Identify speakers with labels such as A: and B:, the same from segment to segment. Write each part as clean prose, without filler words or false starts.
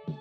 A: L'avis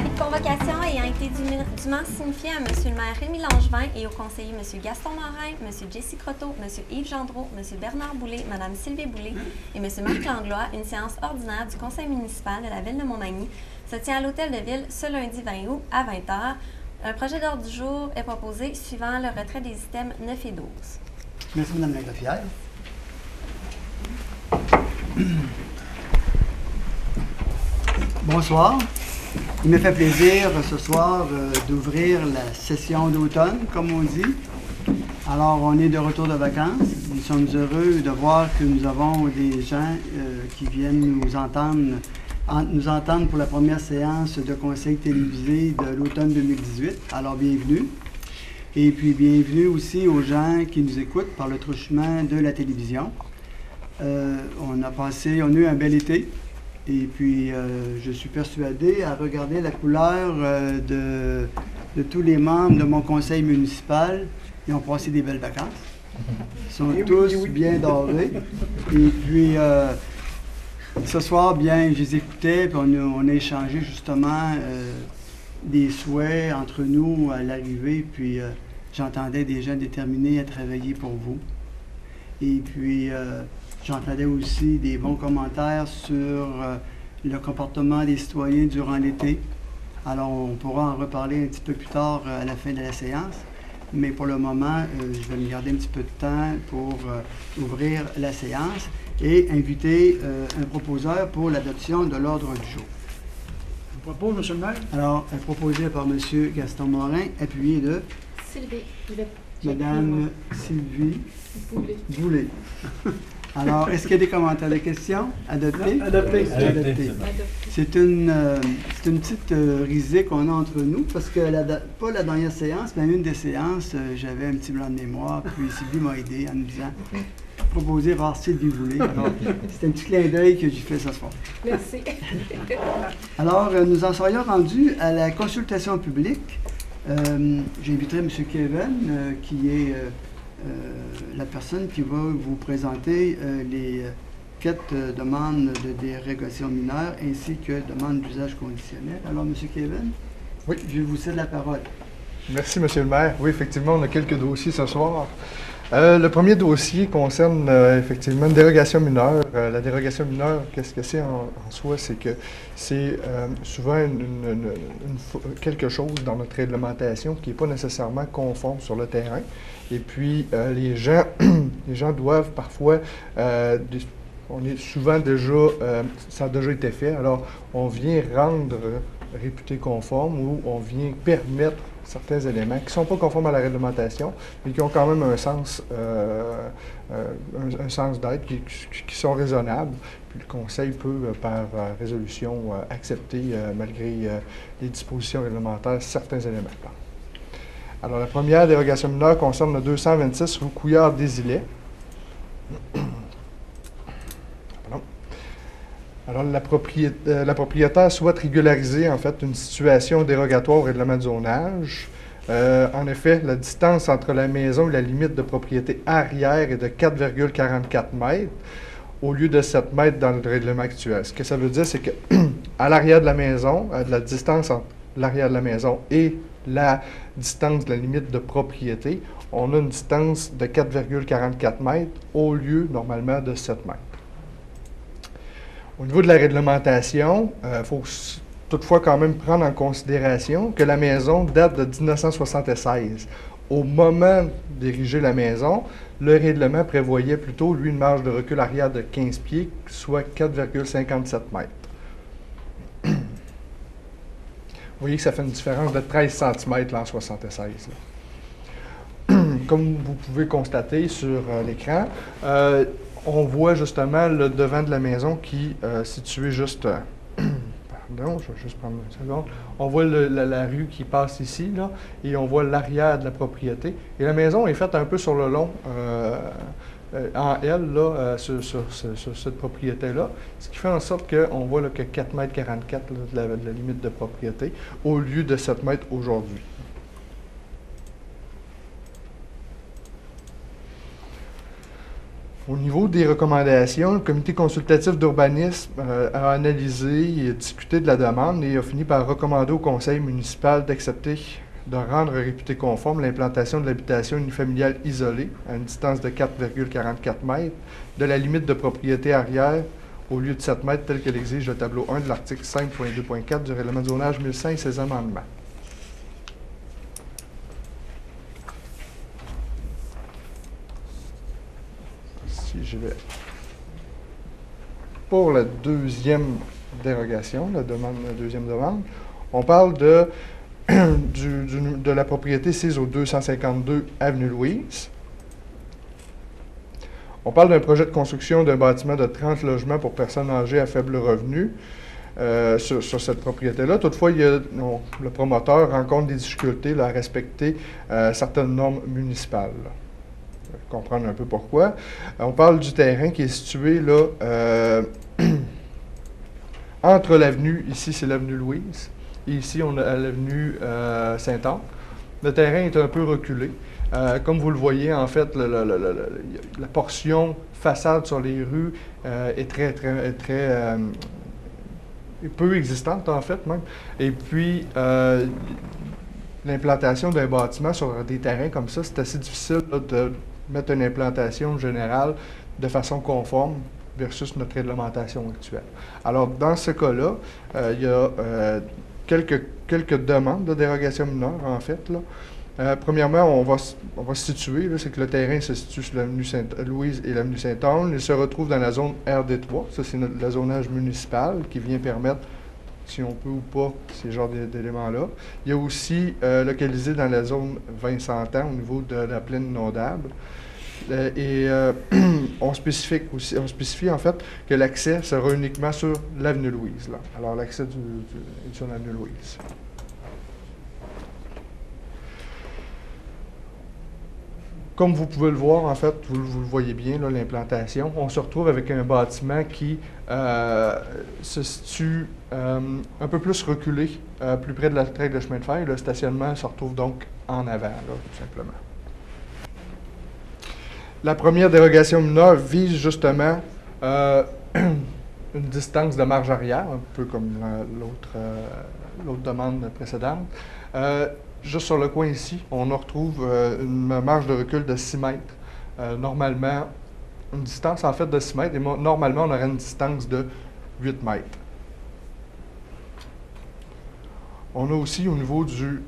A: de convocation ayant été dûment signifié à M. le maire Rémy Langevin et aux conseillers M. Gaston Morin, M. Jessie Croteau, M. Yves Gendreau, M. Bernard Boulay, Mme Sylvie Boulay et M. Marc Langlois, une séance ordinaire du conseil municipal de la ville de Montmagny se tient à l'hôtel de ville ce lundi 20 août à 20h. Un projet d'ordre du jour est proposé suivant le retrait des items 9 et 12.
B: Merci, Mme la greffière. Bonsoir. Il me fait plaisir ce soir d'ouvrir la session d'automne, comme on dit. Alors, on est de retour de vacances. Nous sommes heureux de voir que nous avons des gens qui viennent nous entendre pour la première séance de conseil télévisé de l'automne 2018. Alors, bienvenue. Et puis, bienvenue aussi aux gens qui nous écoutent par le truchement de la télévision. On a eu un bel été. Et puis, je suis persuadé, à regarder la couleur de tous les membres de mon conseil municipal, ils ont passé des belles vacances. Ils sont tous bien dorés. Et puis, ce soir, bien, je les écoutais, puis on a échangé justement des souhaits entre nous à l'arrivée, puis j'entendais des gens déterminés à travailler pour vous. Et puis, j'entendais aussi des bons commentaires sur le comportement des citoyens durant l'été. Alors, on pourra en reparler un petit peu plus tard à la fin de la séance. Mais pour le moment, je vais me garder un petit peu de temps pour ouvrir la séance et inviter un proposeur pour l'adoption de l'ordre du jour.
C: Je vous propose, M. le maire.
B: Alors, proposé par M. Gaston Morin, appuyé de
A: Sylvie.
B: Mme Sylvie Boulay. Alors, est-ce qu'il y a des commentaires, des questions? Adopté?
C: Adopté.
B: C'est une petite risée qu'on a entre nous, parce que pas la dernière séance, mais une des séances, j'avais un petit blanc de mémoire, puis Sylvie m'a aidé en me disant proposé par Sylvie Boulay. Alors, c'est un petit clin d'œil que j'ai fait ce soir.
A: Merci.
B: Alors, nous en serions rendus à la consultation publique. J'inviterai M. Kevin, qui est la personne qui va vous présenter les 4 demandes de dérogation mineure ainsi que demandes d'usage conditionnel. Alors, M. Kevin,
D: oui,
B: je vous cède la parole.
D: Merci, M. le maire. Oui, effectivement, on a quelques dossiers ce soir. Le premier dossier concerne effectivement une dérogation mineure. La dérogation mineure, qu'est-ce que c'est en soi? C'est que c'est souvent quelque chose dans notre réglementation qui n'est pas nécessairement conforme sur le terrain. Et puis, les gens doivent parfois, on est souvent déjà, ça a déjà été fait, alors on vient rendre réputé conforme ou on vient permettre certains éléments qui ne sont pas conformes à la réglementation, mais qui ont quand même un sens d'être, qui sont raisonnables. Puis le Conseil peut, par résolution, accepter, malgré les dispositions réglementaires, certains éléments. Alors, la première dérogation mineure concerne le 226 rue Couillard des Îlets. Alors, la propriétaire souhaite régulariser, en fait, une situation dérogatoire au règlement de zonage. En effet, la distance entre la maison et la limite de propriété arrière est de 4,44 mètres au lieu de 7 mètres dans le règlement actuel. Ce que ça veut dire, c'est qu'à l'arrière de la maison, la distance entre l'arrière de la maison et la distance de la limite de propriété, on a une distance de 4,44 mètres au lieu, normalement, de 7 mètres. Au niveau de la réglementation, il faut toutefois quand même prendre en considération que la maison date de 1976. Au moment d'ériger la maison, le règlement prévoyait plutôt, lui, une marge de recul arrière de 15 pieds, soit 4,57 mètres. Vous voyez que ça fait une différence de 13 cm là, en 1976. Comme vous pouvez constater sur l'écran, on voit justement le devant de la maison qui est situé juste... pardon, je vais juste prendre une seconde. On voit la rue qui passe ici, là, et on voit l'arrière de la propriété. Et la maison est faite un peu sur le long, en L, là, sur cette propriété-là, ce qui fait en sorte qu'on voit là, que 4,44 m de la limite de propriété, au lieu de 7 m aujourd'hui. Au niveau des recommandations, le comité consultatif d'urbanisme a analysé et discuté de la demande et a fini par recommander au conseil municipal d'accepter de rendre réputé conforme l'implantation de l'habitation unifamiliale isolée à une distance de 4,44 m de la limite de propriété arrière au lieu de 7 m tel que l'exige le tableau 1 de l'article 5.2.4 du règlement de zonage 1005 et ses amendements. Si je vais pour la deuxième dérogation, la deuxième demande, on parle de de la propriété sise au 252 Avenue Louise. On parle d'un projet de construction d'un bâtiment de 30 logements pour personnes âgées à faible revenu sur cette propriété-là. Toutefois, le promoteur rencontre des difficultés là, à respecter certaines normes municipales. Comprendre un peu pourquoi. On parle du terrain qui est situé là, entre l'avenue, ici c'est l'avenue Louise, et ici on a l'avenue Saint-Anne. Le terrain est un peu reculé. Comme vous le voyez, en fait, la portion façade sur les rues est très peu existante, en fait, même. Et puis, l'implantation d'un bâtiment sur des terrains comme ça, c'est assez difficile là, de mettre une implantation générale de façon conforme versus notre réglementation actuelle. Alors, dans ce cas-là, il y a quelques demandes de dérogation mineure, en fait, là. Premièrement, on va se situer, c'est que le terrain se situe sur l'avenue Sainte-Louise et l'avenue Sainte-Anne. Il se retrouve dans la zone RD3. Ça, c'est le zonage municipal qui vient permettre, si on peut ou pas, ces genres d'éléments-là. Il y a aussi localisé dans la zone 20-100 ans au niveau de la plaine inondable. On spécifie en fait que l'accès sera uniquement sur l'avenue Louise. Là. Alors, l'accès est sur l'avenue Louise. Comme vous pouvez le voir, en fait, vous le voyez bien, l'implantation, on se retrouve avec un bâtiment qui se situe un peu plus reculé, plus près de la traque de chemin de fer. Le stationnement se retrouve donc en avant, là, tout simplement. La première dérogation mineure vise justement une distance de marge arrière, un peu comme l'autre demande précédente. Juste sur le coin ici, on retrouve une marge de recul de 6 mètres. Normalement, une distance en fait de 6 mètres, et normalement, on aurait une distance de 8 mètres. On a aussi au niveau du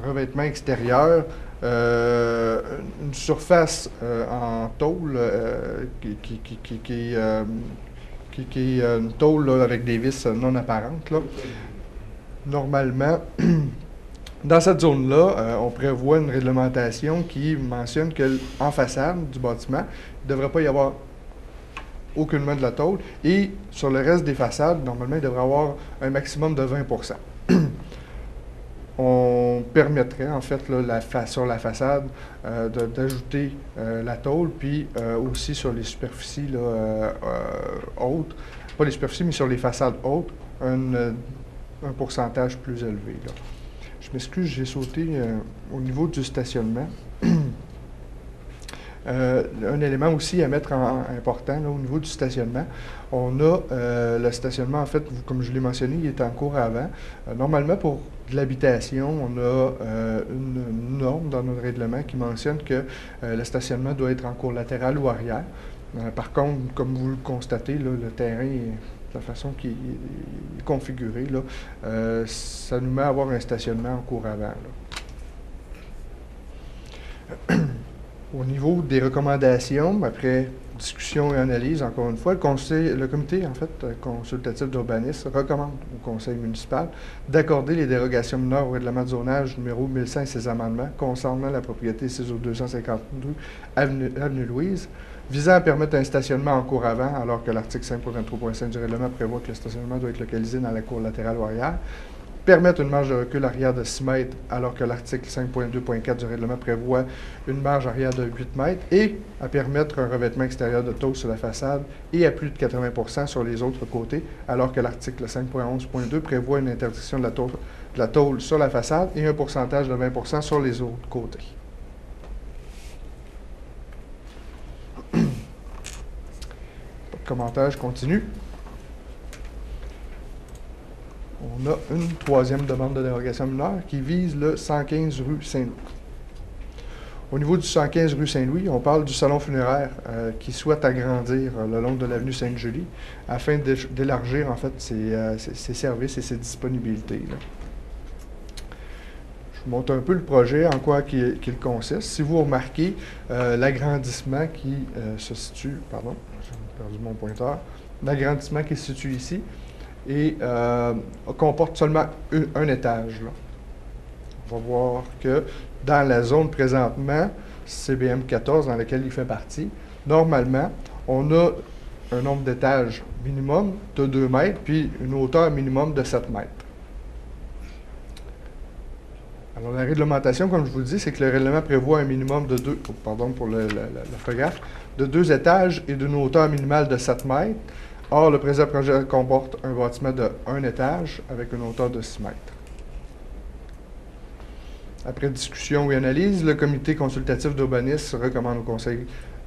D: revêtement extérieur une surface en tôle qui est une tôle là, avec des vis non apparentes. Là. Normalement, dans cette zone-là, on prévoit une réglementation qui mentionne qu'en façade du bâtiment, il ne devrait pas y avoir aucunement de la tôle. Et sur le reste des façades, normalement, il devrait y avoir un maximum de 20 %. On permettrait, en fait, là, sur la façade, d'ajouter la tôle, puis aussi sur les superficies là, hautes, pas les superficies, mais sur les façades hautes, un pourcentage plus élevé. Là. Je m'excuse, j'ai sauté au niveau du stationnement. Un élément aussi à mettre important là, au niveau du stationnement, on a le stationnement, en fait, comme je l'ai mentionné, il est en cours avant. Normalement, pour de l'habitation, on a une norme dans notre règlement qui mentionne que le stationnement doit être en cours latéral ou arrière. Par contre, comme vous le constatez, là, le terrain la façon qu'il est configuré, là, ça nous met à avoir un stationnement en cours avant. Là. Au niveau des recommandations, après discussion et analyse, encore une fois, le comité en fait, consultatif d'urbanisme recommande au conseil municipal d'accorder les dérogations mineures au règlement de zonage numéro 1005 et ses amendements concernant la propriété CISO 252 Avenue Louise, visant à permettre un stationnement en cours avant, alors que l'article 5.23.5 du règlement prévoit que le stationnement doit être localisé dans la cour latérale ou arrière. permettent une marge de recul arrière de 6 mètres, alors que l'article 5.2.4 du règlement prévoit une marge arrière de 8 mètres, et à permettre un revêtement extérieur de tôle sur la façade et à plus de 80 sur les autres côtés, alors que l'article 5.11.2 prévoit une interdiction de la tôle sur la façade et un pourcentage de 20 sur les autres côtés. Pas de commentaire, je continue. On a une troisième demande de dérogation mineure qui vise le 115 rue Saint-Louis. Au niveau du 115 rue Saint-Louis, on parle du salon funéraire qui souhaite agrandir le long de l'avenue Sainte-Julie afin d'élargir en fait ses services et ses disponibilités, là. Je vous montre un peu le projet, en quoi qu'il consiste. Si vous remarquez l'agrandissement qui se situe, pardon, j'ai perdu mon pointeur, l'agrandissement qui se situe ici et comporte seulement un étage, là. On va voir que dans la zone présentement, CBM 14, dans laquelle il fait partie, normalement, on a un nombre d'étages minimum de 2 mètres, puis une hauteur minimum de 7 mètres. Alors, la réglementation, comme je vous le dis, c'est que le règlement prévoit un minimum de 2, pardon pour l'orthographe, de 2 étages et d'une hauteur minimale de 7 mètres. Or, le présent projet comporte un bâtiment de 1 étage avec une hauteur de 6 mètres. Après discussion et analyse, le comité consultatif d'urbanisme recommande au conseil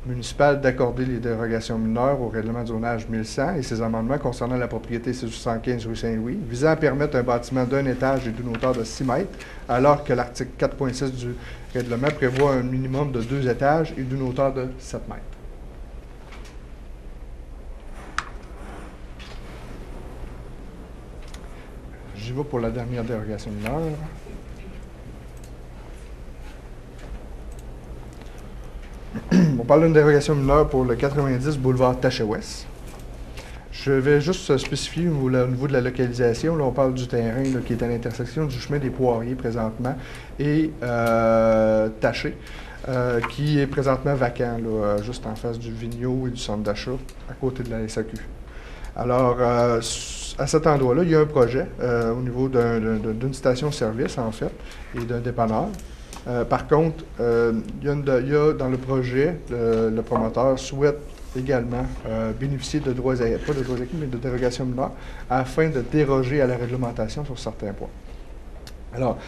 D: municipal d'accorder les dérogations mineures au règlement de zonage 1100 et ses amendements concernant la propriété 615 rue Saint-Louis, visant à permettre un bâtiment d'1 étage et d'une hauteur de 6 mètres, alors que l'article 4.6 du règlement prévoit un minimum de 2 étages et d'une hauteur de 7 mètres. J'y vais pour la dernière dérogation mineure. On parle d'une dérogation mineure pour le 90 boulevard Taché-Ouest. Je vais juste spécifier au niveau de la localisation. Là, on parle du terrain là, qui est à l'intersection du chemin des Poiriers présentement et Taché, qui est présentement vacant, là, juste en face du Vigneault et du centre d'achat, à côté de la SAQ. Alors, à cet endroit-là, il y a un projet au niveau d'une station-service, en fait, et d'un dépanneur. Par contre, il y a dans le projet, le promoteur souhaite également bénéficier de droits acquis, pas de droits acquis, mais de dérogations mineures, afin de déroger à la réglementation sur certains points. Alors,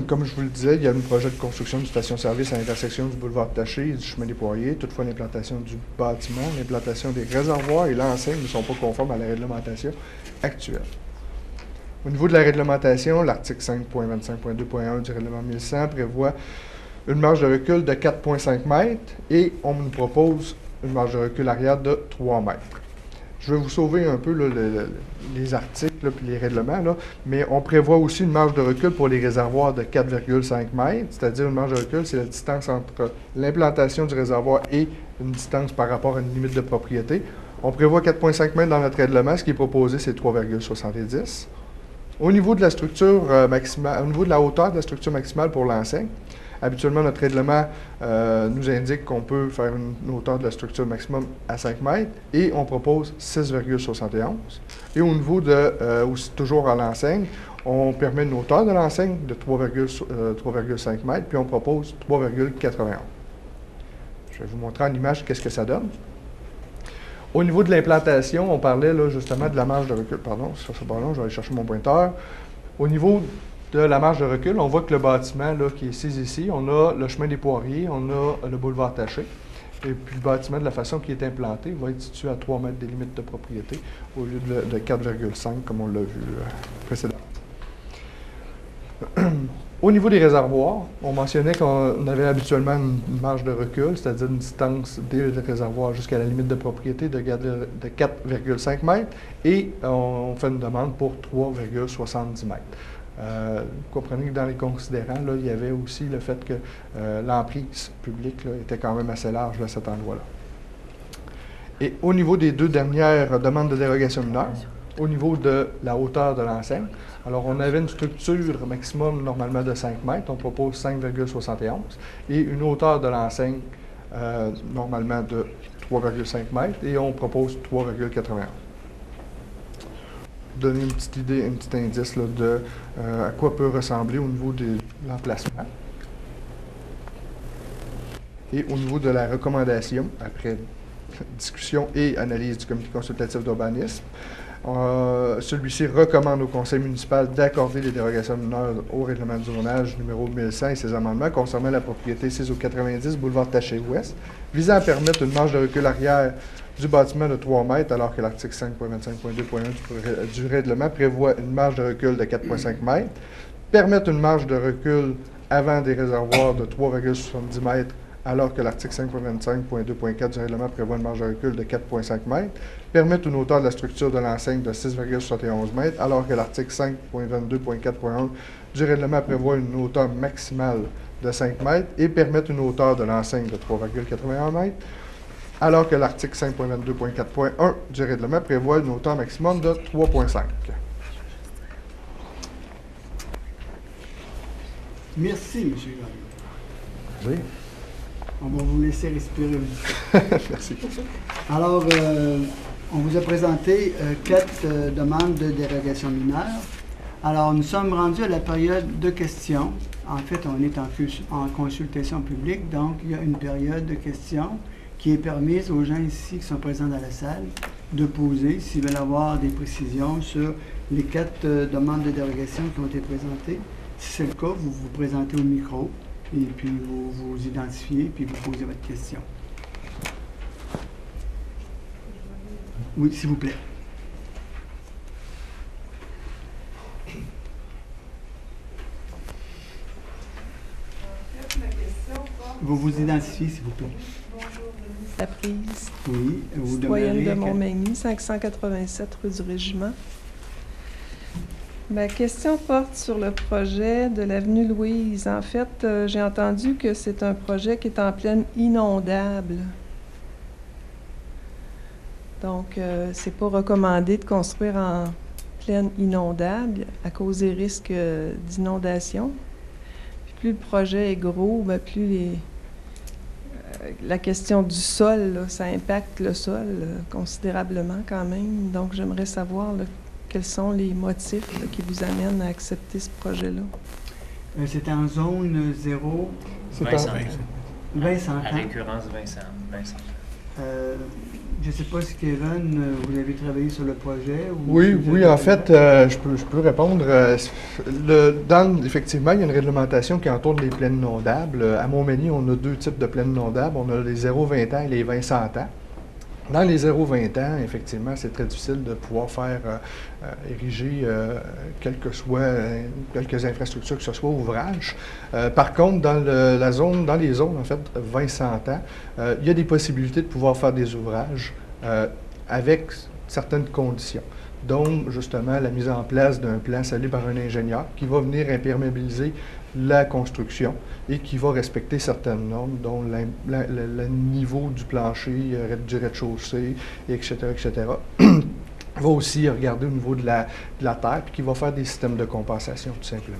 D: comme je vous le disais, il y a un projet de construction d'une station-service à l'intersection du boulevard Taché et du chemin des Poiriers. Toutefois, l'implantation du bâtiment, l'implantation des réservoirs et l'enseigne ne sont pas conformes à la réglementation actuelle. Au niveau de la réglementation, l'article 5.25.2.1 du règlement 1100 prévoit une marge de recul de 4,5 mètres et on nous propose une marge de recul arrière de 3 mètres. Je vais vous sauver un peu là, les articles et les règlements, là, mais on prévoit aussi une marge de recul pour les réservoirs de 4,5 mètres, c'est-à-dire une marge de recul, c'est la distance entre l'implantation du réservoir et une distance par rapport à une limite de propriété. On prévoit 4,5 mètres dans notre règlement, ce qui est proposé, c'est 3,70. Au niveau de la structure maximale, au niveau de la hauteur de la structure maximale pour l'enseigne, habituellement, notre règlement nous indique qu'on peut faire une hauteur de la structure maximum à 5 mètres et on propose 6,71. Et au niveau de, aussi toujours à l'enseigne, on permet une hauteur de l'enseigne de 3,5 mètres puis on propose 3,91. Je vais vous montrer en image qu'est-ce que ça donne. Au niveau de l'implantation, on parlait là, justement de la marge de recul. Pardon, sur ce bord-là, je vais aller chercher mon pointeur. Au niveau de la marge de recul, on voit que le bâtiment là, qui est ici, on a le chemin des Poiriers, on a le boulevard Taché. Et puis le bâtiment, de la façon qu'il est implanté, va être situé à 3 mètres des limites de propriété au lieu de 4,5 comme on l'a vu précédemment. Au niveau des réservoirs, on mentionnait qu'on avait habituellement une marge de recul, c'est-à-dire une distance des réservoirs jusqu'à la limite de propriété de 4,5 mètres et on fait une demande pour 3,70 mètres. Vous comprenez que dans les considérants, là, il y avait aussi le fait que l'emprise publique là, était quand même assez large là, à cet endroit-là. Et au niveau des 2 dernières demandes de dérogation mineure, au niveau de la hauteur de l'enseigne, alors on avait une structure maximum normalement de 5 mètres, on propose 5,71 et une hauteur de l'enseigne normalement de 3,5 mètres et on propose 3,81. donner une petite idée, un petit indice là, de à quoi peut ressembler au niveau de l'emplacement. Et au niveau de la recommandation, après discussion et analyse du comité consultatif d'urbanisme, celui-ci recommande au conseil municipal d'accorder les dérogations mineures au règlement de zonage numéro 1100 et ses amendements concernant la propriété 6 au 90 boulevard Taché-Ouest, visant à permettre une marge de recul arrière du bâtiment de 3 mètres, alors que l'article 5.25.2.1 du règlement prévoit une marge de recul de 4,5 mètres, permettre une marge de recul avant des réservoirs de 3,70 mètres, alors que l'article 5.25.2.4 du règlement prévoit une marge de recul de 4,5 mètres, permettre une hauteur de la structure de l'enseigne de 6,71 mètres, alors que l'article 5.22.4.1 du règlement prévoit une hauteur maximale de 5 mètres et permettre une hauteur de l'enseigne de 3,81 mètres, alors que l'article 5.22.4.1 du règlement prévoit une hauteur maximum de 3,5.
B: Merci, M. Gagnon.
D: Oui.
B: On va vous laisser respirer un petit peu.
D: Merci.
B: Alors, on vous a présenté 4 demandes de dérogation mineure. Alors, nous sommes rendus à la période de questions. En fait, on est en consultation publique, donc il y a une période de questions qui est permise aux gens ici qui sont présents dans la salle de poser s'ils veulent avoir des précisions sur les 4 demandes de dérogation qui ont été présentées. Si c'est le cas, vous vous présentez au micro et puis vous vous identifiez puis vous posez votre question. Oui, s'il vous plaît. Vous vous identifiez, s'il vous plaît.
E: La prise.
B: Oui, vous
E: Citoyenne
B: demeurez...
E: de Montmagny, 587 rue du Régiment. Ma question porte sur le projet de l'avenue Louise. En fait, j'ai entendu que c'est un projet qui est en plaine inondable. Donc, c'est pas recommandé de construire en plaine inondable à cause des risques d'inondation. Puis plus le projet est gros, bien, plus la question du sol, là, ça impacte le sol considérablement quand même. Donc, j'aimerais savoir là, quels sont les motifs là, qui vous amènent à accepter ce projet-là.
B: C'est en zone 0...
F: Vincent.
B: 20 ans.
F: À récurrence, Vincent.
B: Je ne sais pas si Kevin, vous avez travaillé sur le projet? Ou
D: Oui, en fait, je peux répondre. Effectivement, il y a une réglementation qui entoure les plaines inondables. À Montmagny, on a 2 types de plaines inondables. On a les 0-20 ans et les 20-100 ans. Dans les 0-20 ans, effectivement, c'est très difficile de pouvoir faire ériger quelques infrastructures, que ce soit ouvrages. Par contre, dans les zones, en fait, 20-100 ans, il y a des possibilités de pouvoir faire des ouvrages avec certaines conditions. Donc, justement, la mise en place d'un plan salé par un ingénieur qui va venir imperméabiliser la construction et qui va respecter certaines normes, dont le niveau du plancher, du rez-de-chaussée, etc., etc. va aussi regarder au niveau de la terre, puis qui va faire des systèmes de compensation, tout simplement.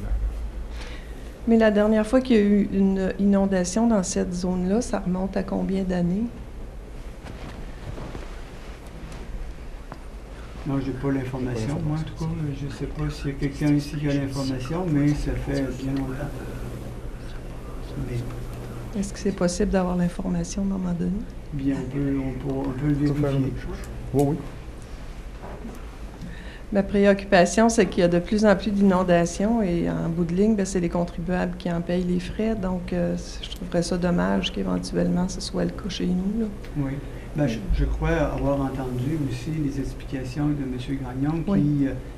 E: Mais la dernière fois qu'il y a eu une inondation dans cette zone-là, ça remonte à combien d'années?
B: Non, je n'ai pas l'information. Moi, en tout cas, je ne sais pas s'il y a quelqu'un ici qui a l'information, mais ça fait bien longtemps. Mais...
E: Est-ce que c'est possible d'avoir l'information à un moment donné?
B: Bien, on peut le vérifier.
D: Oui.
E: Ma préoccupation, c'est qu'il y a de plus en plus d'inondations et en bout de ligne, c'est les contribuables qui en payent les frais. Donc, je trouverais ça dommage qu'éventuellement ce soit le cas chez nous, là.
B: Oui. Ben, je crois avoir entendu aussi les explications de M. Gagnon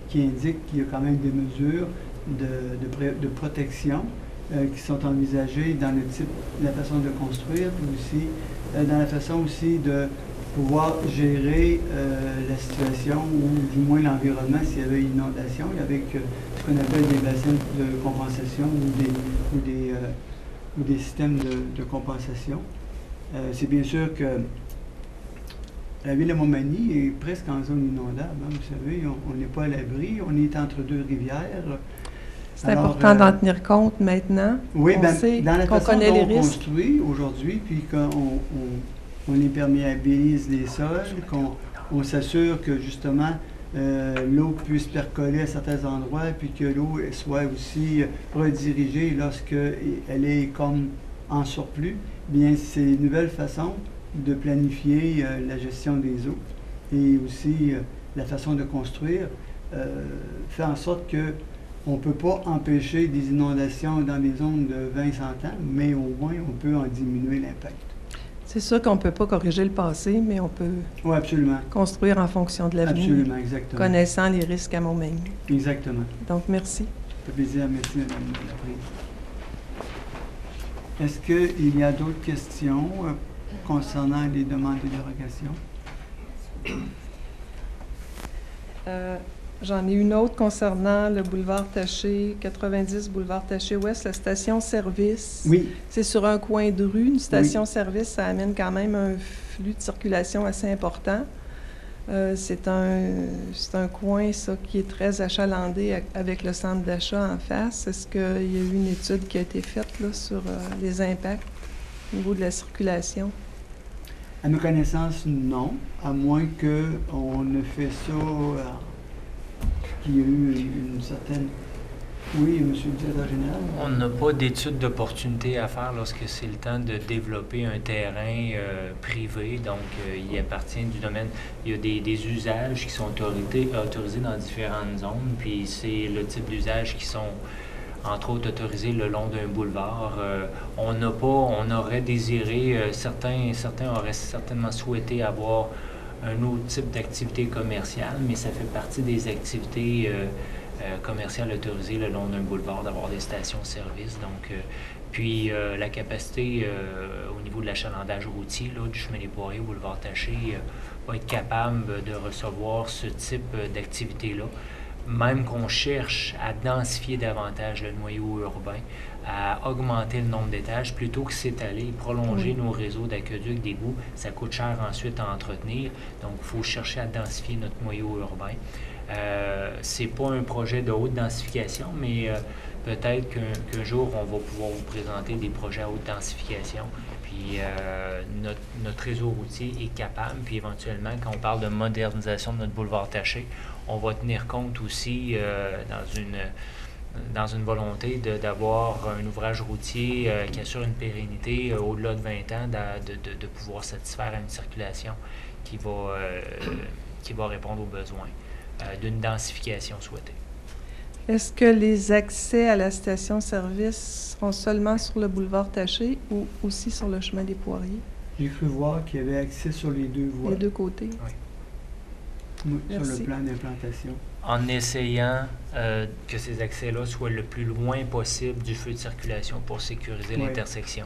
B: qui indiquent qu'il y a quand même des mesures de protection qui sont envisagées dans la façon de construire, puis aussi dans la façon aussi de pouvoir gérer la situation ou du moins l'environnement s'il y avait une inondation, avec ce qu'on appelle des bassins de compensation ou des systèmes de compensation. C'est bien sûr que la ville de Montmagny est presque en zone inondable. Hein, vous savez, on n'est pas à l'abri, on est entre 2 rivières.
E: C'est important d'en tenir compte maintenant.
B: Oui,
E: on sait
B: dans la
E: qu'on
B: façon
E: connaît
B: dont
E: les
B: on
E: risques.
B: construit aujourd'hui, puis qu'on imperméabilise les sols, qu'on s'assure que justement l'eau puisse percoler à certains endroits, puis que l'eau soit aussi redirigée lorsqu'elle est comme en surplus. Bien, c'est une nouvelle façon de planifier la gestion des eaux et aussi la façon de construire fait en sorte que on ne peut pas empêcher des inondations dans des zones de 20-100 ans, mais au moins on peut en diminuer l'impact.
E: C'est sûr qu'on ne peut pas corriger le passé, mais on peut
B: Oui, absolument.
E: construire en fonction de l'avenir,
B: Absolument, exactement.
E: connaissant les risques à Montmagny.
B: Exactement.
E: Donc, merci.
B: Ça fait plaisir. Merci, Mme la Est-ce qu'il y a d'autres questions concernant les demandes de dérogation?
E: J'en ai une autre concernant le boulevard Taché, 90 boulevard Taché-Ouest, la station-service.
B: Oui.
E: C'est sur un coin de rue. Une station-service, ça amène quand même un flux de circulation assez important. C'est un coin, ça, qui est très achalandé avec le centre d'achat en face. Est-ce qu'il y a eu une étude qui a été faite là, sur les impacts au niveau de la circulation?
B: À ma connaissance, non, à moins qu'on ne fait ça, qu'il y ait eu une certaine... Oui, monsieur le directeur général.
F: On n'a pas d'étude d'opportunité à faire lorsque c'est le temps de développer un terrain privé, donc il appartient du domaine. Il y a des usages qui sont autorisés dans différentes zones, puis c'est le type d'usages qui sont entre autres autorisés le long d'un boulevard. On aurait désiré, certains auraient certainement souhaité avoir un autre type d'activité commerciale, mais ça fait partie des activités commerciales autorisées le long d'un boulevard d'avoir des stations-service. Donc, puis la capacité au niveau de l'achalandage routier là, du chemin des Poiriers au boulevard Taché va être capable de recevoir ce type d'activité-là. Même qu'on cherche à densifier davantage le noyau urbain, à augmenter le nombre d'étages, plutôt que s'étaler, prolonger nos réseaux d'aqueducs, d'égouts, ça coûte cher ensuite à entretenir. Donc, il faut chercher à densifier notre noyau urbain. C'est pas un projet de haute densification, mais peut-être qu'un jour, on va pouvoir vous présenter des projets à haute densification. Puis notre réseau routier est capable, puis éventuellement, quand on parle de modernisation de notre boulevard Taché, on va tenir compte aussi dans une volonté d'avoir un ouvrage routier qui assure une pérennité au-delà de 20 ans, de pouvoir satisfaire à une circulation qui va répondre aux besoins d'une densification souhaitée.
E: Est-ce que les accès à la station-service seront seulement sur le boulevard Taché ou aussi sur le chemin des Poiriers?
B: J'ai cru voir qu'il y avait accès sur les deux voies.
E: Les deux côtés?
F: Oui.
B: Oui, sur
E: Merci.
B: le plan d'implantation.
F: En essayant que ces accès-là soient le plus loin possible du feu de circulation pour sécuriser l'intersection.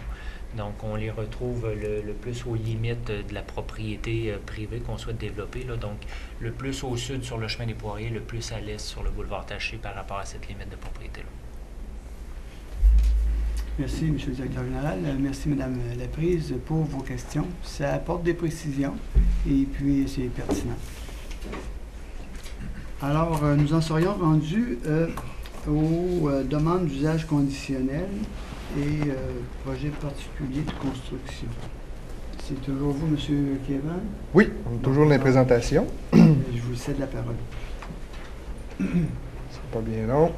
F: Donc, on les retrouve le plus aux limites de la propriété privée qu'on souhaite développer. Là. Donc, le plus au sud sur le chemin des Poiriers, le plus à l'est sur le boulevard Taché par rapport à cette limite de propriété-là.
B: Merci, M. le directeur général. Merci, Mme Laprise, pour vos questions. Ça apporte des précisions et puis c'est pertinent. Alors, nous en serions rendus aux demandes d'usage conditionnel et projet particulier de construction. C'est toujours vous, M. Kevin?
D: Oui, on est toujours dans les présentations.
B: Je vous cède la parole.
D: C'est pas bien long.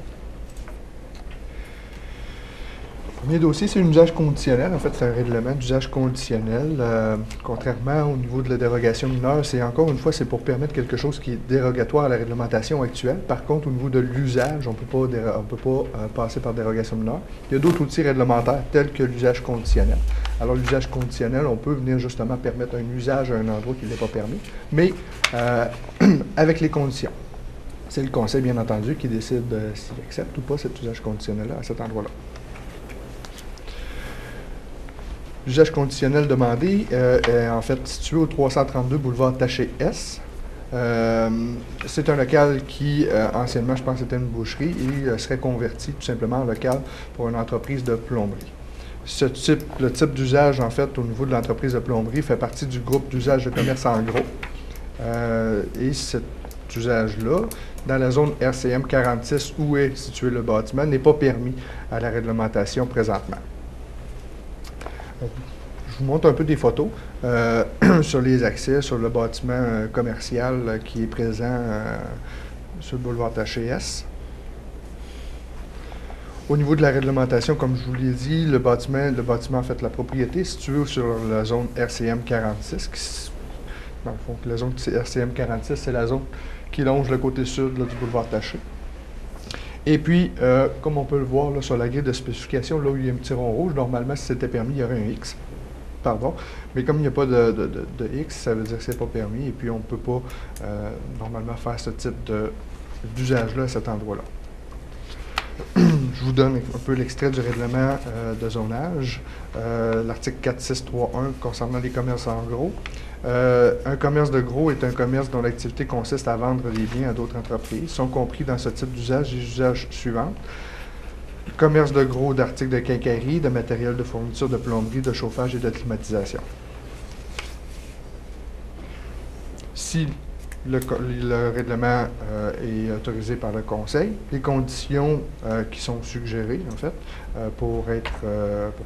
D: Le premier dossier, c'est un usage conditionnel. En fait, c'est un règlement d'usage conditionnel. Contrairement au niveau de la dérogation mineure, c'est encore une fois, c'est pour permettre quelque chose qui est dérogatoire à la réglementation actuelle. Par contre, au niveau de l'usage, on peut pas passer par dérogation mineure. Il y a d'autres outils réglementaires tels que l'usage conditionnel. Alors, l'usage conditionnel, on peut venir justement permettre un usage à un endroit qui n'est pas permis, mais avec les conditions. C'est le conseil, bien entendu, qui décide s'il accepte ou pas cet usage conditionnel-là à cet endroit-là. L'usage conditionnel demandé est en fait situé au 332 boulevard Taché-S. C'est un local qui, anciennement, je pense, était une boucherie et serait converti tout simplement en local pour une entreprise de plomberie. Le type d'usage, en fait, au niveau de l'entreprise de plomberie, fait partie du groupe d'usage de commerce en gros. Et cet usage-là, dans la zone RCM 46 où est situé le bâtiment, n'est pas permis à la réglementation présentement. Je je vous montre un peu des photos sur les accès, sur le bâtiment commercial qui est présent sur le boulevard Taché-S. Au niveau de la réglementation, comme je vous l'ai dit, le bâtiment, en fait, la propriété est située sur la zone RCM 46. Dans le fond, la zone RCM 46, c'est la zone qui longe le côté sud là, du boulevard Taché. Et puis, comme on peut le voir là, sur la grille de spécification, là où il y a un petit rond rouge, normalement, si c'était permis, il y aurait un X. Pardon. Mais comme il n'y a pas de X, ça veut dire que ce n'est pas permis. Et puis, on ne peut pas normalement faire ce type d'usage-là à cet endroit-là. Je vous donne un peu l'extrait du règlement de zonage. L'article 4631 concernant les commerces en gros. Un commerce de gros est un commerce dont l'activité consiste à vendre des biens à d'autres entreprises. Sont compris dans ce type d'usage les usages suivants. Commerce de gros d'articles de quincaillerie, de matériel de fourniture, de plomberie, de chauffage et de climatisation. Si le règlement est autorisé par le Conseil, les conditions qui sont suggérées, en fait, pour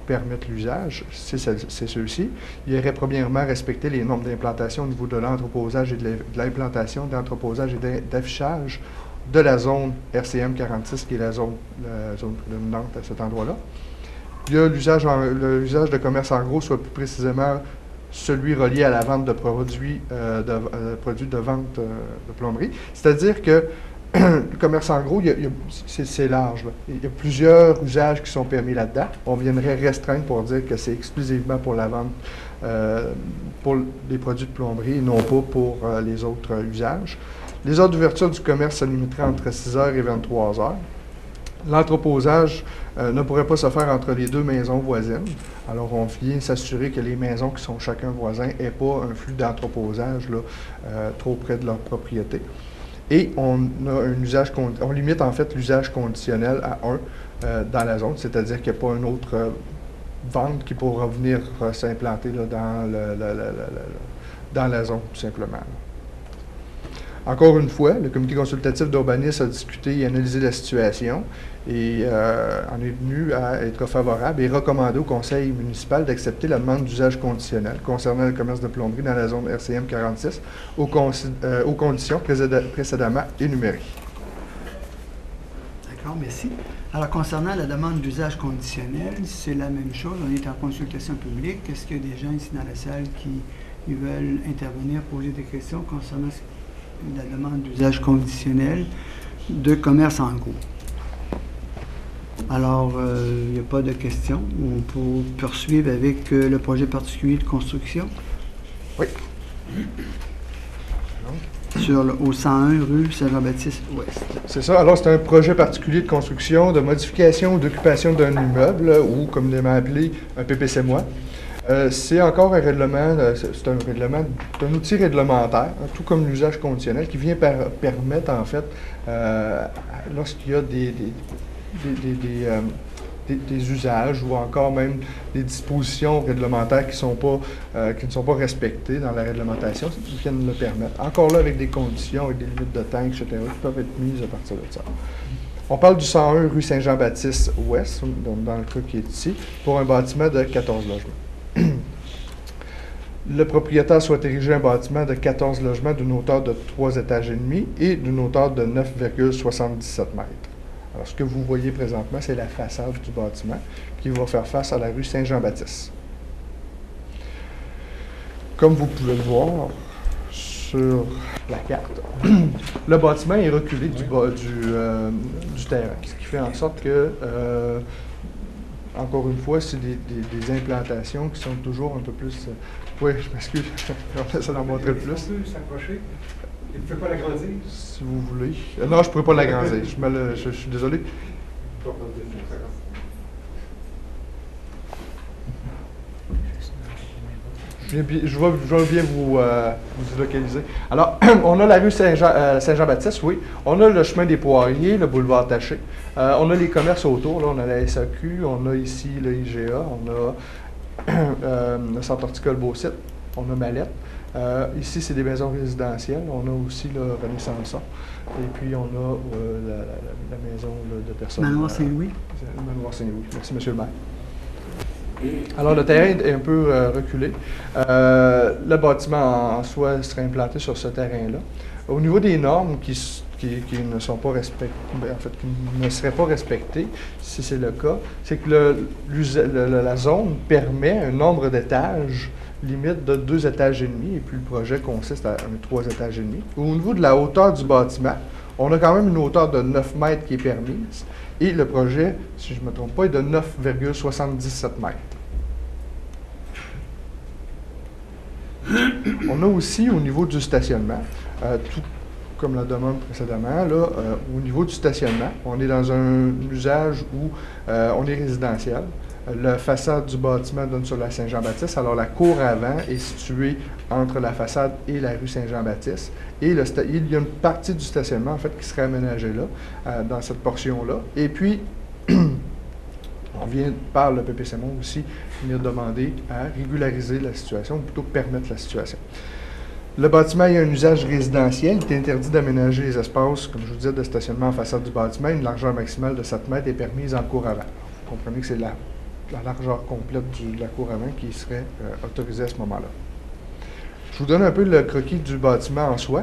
D: permettre l'usage, c'est ceux-ci. Il irait premièrement respecter les normes d'implantation au niveau de l'entreposage et de l'implantation, d'entreposage et d'affichage de la zone RCM 46, qui est la zone prédominante à cet endroit-là. Il y a l'usage de commerce en gros, soit plus précisément celui relié à la vente de produits de vente de plomberie. C'est-à-dire que le commerce en gros, c'est large. Là. Il y a plusieurs usages qui sont permis là-dedans. On viendrait restreindre pour dire que c'est exclusivement pour la vente pour les produits de plomberie et non pas pour les autres usages. Les heures d'ouverture du commerce se limiteraient entre 6 h et 23 h. L'entreposage ne pourrait pas se faire entre les deux maisons voisines. Alors, on vient s'assurer que les maisons qui sont chacun voisin n'aient pas un flux d'entreposage trop près de leur propriété. Et on limite en fait l'usage conditionnel à 1 dans la zone, c'est-à-dire qu'il n'y a pas une autre vente qui pourra venir s'implanter dans la zone, tout simplement. Encore une fois, le comité consultatif d'urbanisme a discuté et analysé la situation et en est venu à être favorable et recommandé au conseil municipal d'accepter la demande d'usage conditionnel concernant le commerce de plomberie dans la zone RCM 46 aux conditions précédemment énumérées.
B: D'accord, merci. Alors, concernant la demande d'usage conditionnel, c'est la même chose. On est en consultation publique. Est-ce qu'il y a des gens ici dans la salle qui veulent intervenir, poser des questions concernant la demande d'usage conditionnel de commerce en gros? Alors, il n'y a pas de questions. On peut poursuivre avec le projet particulier de construction.
D: Oui.
B: Au 101 rue Saint-Jean-Baptiste-Ouest.
D: C'est ça. Alors, c'est un projet particulier de construction, de modification ou d'occupation d'un immeuble, ou, comme il m'a appelé, un PPC-moi. C'est encore un règlement, c'est un outil réglementaire, tout comme l'usage conditionnel, qui vient permettre, en fait, lorsqu'il y a des usages ou encore même des dispositions réglementaires qui ne sont pas respectées dans la réglementation, ils viennent le permettre. Encore là, avec des conditions, avec des limites de temps, etc., qui peuvent être mises à partir de ça. On parle du 101 rue Saint-Jean-Baptiste-Ouest, dans le cas qui est ici, pour un bâtiment de 14 logements. Le propriétaire souhaite ériger un bâtiment de 14 logements d'une hauteur de 3 étages et demi et d'une hauteur de 9,77 mètres. Alors, ce que vous voyez présentement, c'est la façade du bâtiment qui va faire face à la rue Saint-Jean-Baptiste. Comme vous pouvez le voir sur la carte, le bâtiment est reculé du terrain, ce qui fait en sorte que encore une fois, c'est des implantations qui sont toujours un peu plus... oui, je m'excuse, je vais essayer d'en montrer plus.
C: On peut s'approcher. Il ne peut pas l'agrandir?
D: Si vous voulez. Non, je ne pourrais pas l'agrandir. Je suis désolé. Je vais bien vous localiser. Alors, on a la rue Saint-Jean-Baptiste, oui. On a le chemin des Poiriers, le boulevard Taché. On a les commerces autour. Là, on a la SAQ, on a ici le IGA, on a le centre horticole Beausite, on a Mallette. Ici, c'est des maisons résidentielles. On a aussi le René-Sanson. Et puis, on a la maison de personnes.
B: Manoir Saint-Louis.
D: Manoir Saint-Louis. Merci, M. le maire. Alors, le terrain est un peu reculé. Le bâtiment en soi serait implanté sur ce terrain-là. Au niveau des normes qui ne sont pas respectées, en fait, qui ne seraient pas respectées, si c'est le cas, c'est que la zone permet un nombre d'étages limite de 2 étages et demi, et puis le projet consiste à 3 étages et demi. Au niveau de la hauteur du bâtiment, on a quand même une hauteur de 9 mètres qui est permise, et le projet, si je ne me trompe pas, est de 9,77 mètres. On a aussi au niveau du stationnement, tout comme la demande précédemment, là, au niveau du stationnement, on est dans un usage où on est résidentiel. La façade du bâtiment donne sur la Saint-Jean-Baptiste, alors la cour avant est située entre la façade et la rue Saint-Jean-Baptiste. Et il y a une partie du stationnement, en fait, qui serait aménagée là, dans cette portion-là. Et puis, on vient, par le PPCMO aussi, venir demander à régulariser la situation, ou plutôt permettre la situation. Le bâtiment a un usage résidentiel. Il est interdit d'aménager les espaces, comme je vous disais, de stationnement en façade du bâtiment. Une largeur maximale de 7 mètres est permise en cour avant. Vous comprenez que c'est la largeur complète de la cour avant qui serait autorisée à ce moment-là. Je vous donne un peu le croquis du bâtiment en soi.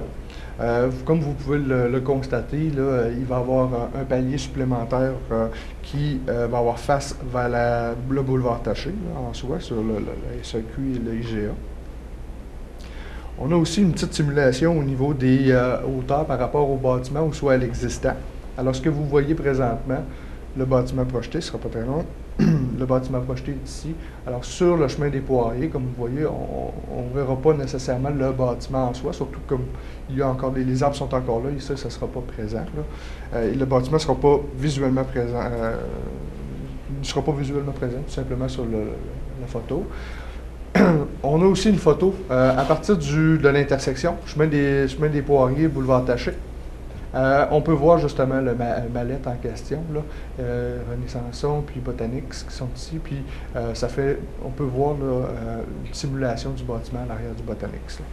D: Comme vous pouvez le constater, là, il va y avoir un palier supplémentaire qui va avoir face vers le boulevard Taché, là, en soi, sur la SAQ et le IGA. On a aussi une petite simulation au niveau des hauteurs par rapport au bâtiment ou soit à l'existant. Alors, ce que vous voyez présentement, le bâtiment projeté, ce ne sera pas très long. Le bâtiment projeté est ici. Alors, sur le chemin des Poiriers, comme vous voyez, on ne verra pas nécessairement le bâtiment en soi, surtout comme il y a encore les arbres sont encore là, et ça ne sera pas présent. Et le bâtiment ne sera pas visuellement présent. Ne sera pas visuellement présent, tout simplement sur la photo. On a aussi une photo à partir de l'intersection, chemin des Poiriers, boulevard Taché. On peut voir justement le mallette en question, là, René Sanson, puis Botanix qui sont ici, puis on peut voir là, une simulation du bâtiment à l'arrière du Botanix. Là.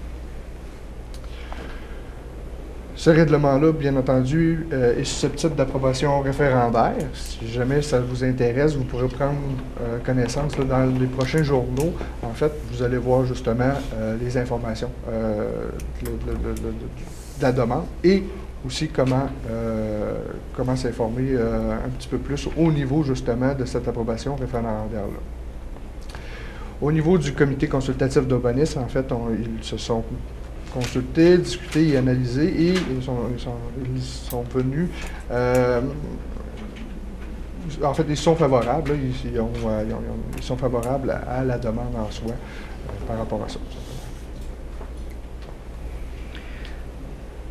D: Ce règlement-là, bien entendu, est susceptible d'approbation référendaire. Si jamais ça vous intéresse, vous pourrez prendre connaissance là, dans les prochains journaux. En fait, vous allez voir justement les informations de la demande et aussi comment s'informer un petit peu plus au niveau justement de cette approbation référendaire-là. Au niveau du comité consultatif d'urbanisme, en fait, ils se sont consultés, discutés et analysés et ils sont venus. En fait, ils sont favorables. Là, ils sont favorables à la demande en soi par rapport à ça.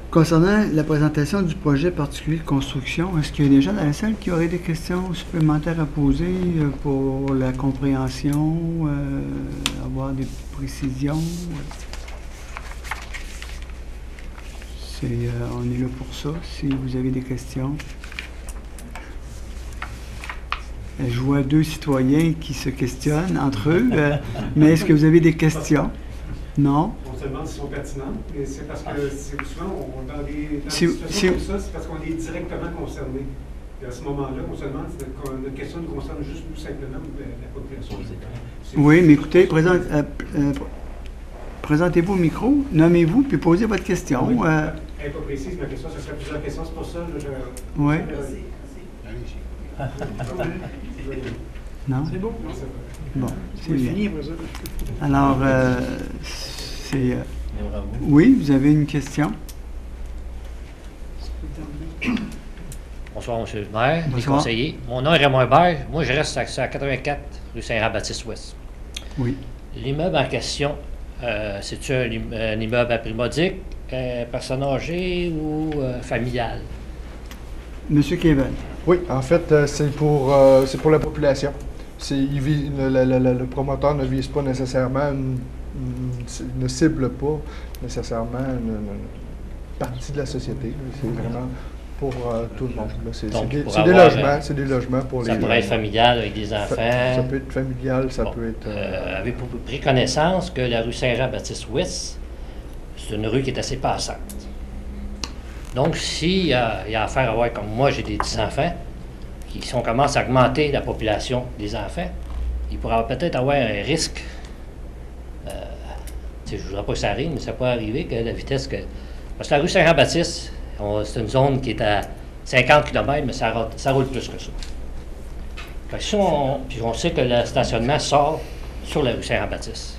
B: Concernant la présentation du projet particulier de construction, est-ce qu'il y a des gens dans la salle qui auraient des questions supplémentaires à poser pour la compréhension, avoir des précisions? On est là pour ça, si vous avez des questions. Je vois 2 citoyens qui se questionnent entre eux, mais est-ce que vous avez des questions? Non?
C: On se demande s'ils sont pertinents, mais c'est parce que souvent, dans des situations comme ça, c'est parce qu'on est directement concerné. Et à ce moment-là, on se demande si notre question nous concerne juste tout simplement la population.
B: Oui, mais écoutez, présentez-vous au micro, nommez-vous, puis posez votre question.
C: Oui. Elle n'est pas précise, ma question, ce serait plusieurs questions, c'est pour ça que
B: oui. Non?
C: C'est bon?
B: Bon, c'est bien. Alors, c'est... oui, vous avez une question?
G: Bonsoir, M. le maire, les
B: Bonsoir.
G: conseillers. Mon nom est Raymond Hébert. Moi, je reste à 84 rue Saint-Jean-Baptiste-Ouest.
B: Oui.
G: L'immeuble en question, c'est-tu un immeuble à prix modique, personne âgée ou familial?
B: Monsieur Kevin.
D: Oui, en fait, c'est pour la population. Le promoteur ne vise pas nécessairement, ne cible pas nécessairement une partie de la société. C'est vraiment pour tout le monde. C'est des logements pour les...
G: Ça pourrait être familial avec des enfants.
D: Ça peut être familial, ça peut être...
G: Avez-vous pris connaissance que la rue Saint-Jean-Baptiste-Ouest, c'est une rue qui est assez passante? Donc, s'il y a affaire à voir, comme moi, j'ai des petits-enfants, on commence à augmenter la population des enfants, il pourrait peut-être avoir un risque. Je ne voudrais pas que ça arrive, mais ça peut arriver que la vitesse que... Parce que la rue Saint-Jean-Baptiste, c'est une zone qui est à 50 km, mais ça roule plus que ça. Fait que si puis on sait que le stationnement sort sur la rue Saint-Jean-Baptiste.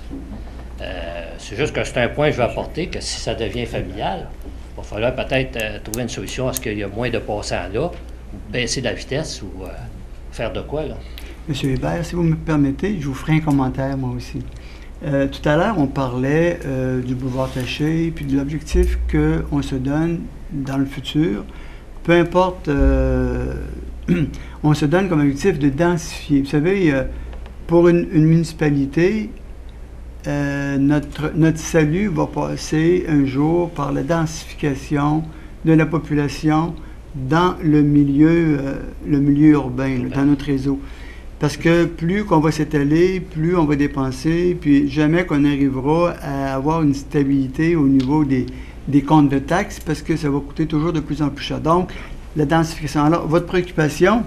G: C'est juste que c'est un point que je vais apporter, que si ça devient familial, il va falloir peut-être trouver une solution à ce qu'il y a moins de passants là, ou baisser la vitesse, ou faire de quoi, là.
B: Monsieur Hébert, si vous me permettez, je vous ferai un commentaire, moi aussi. Tout à l'heure, on parlait du boulevard Taché, puis de l'objectif qu'on se donne dans le futur. Peu importe, on se donne comme objectif de densifier. Vous savez, pour une municipalité, notre salut va passer un jour par la densification de la population dans le milieu urbain, là, dans notre réseau. Parce que plus qu'on va s'étaler, plus on va dépenser, puis jamais qu'on arrivera à avoir une stabilité au niveau des comptes de taxes, parce que ça va coûter toujours de plus en plus cher. Donc, la densification. Alors, votre préoccupation,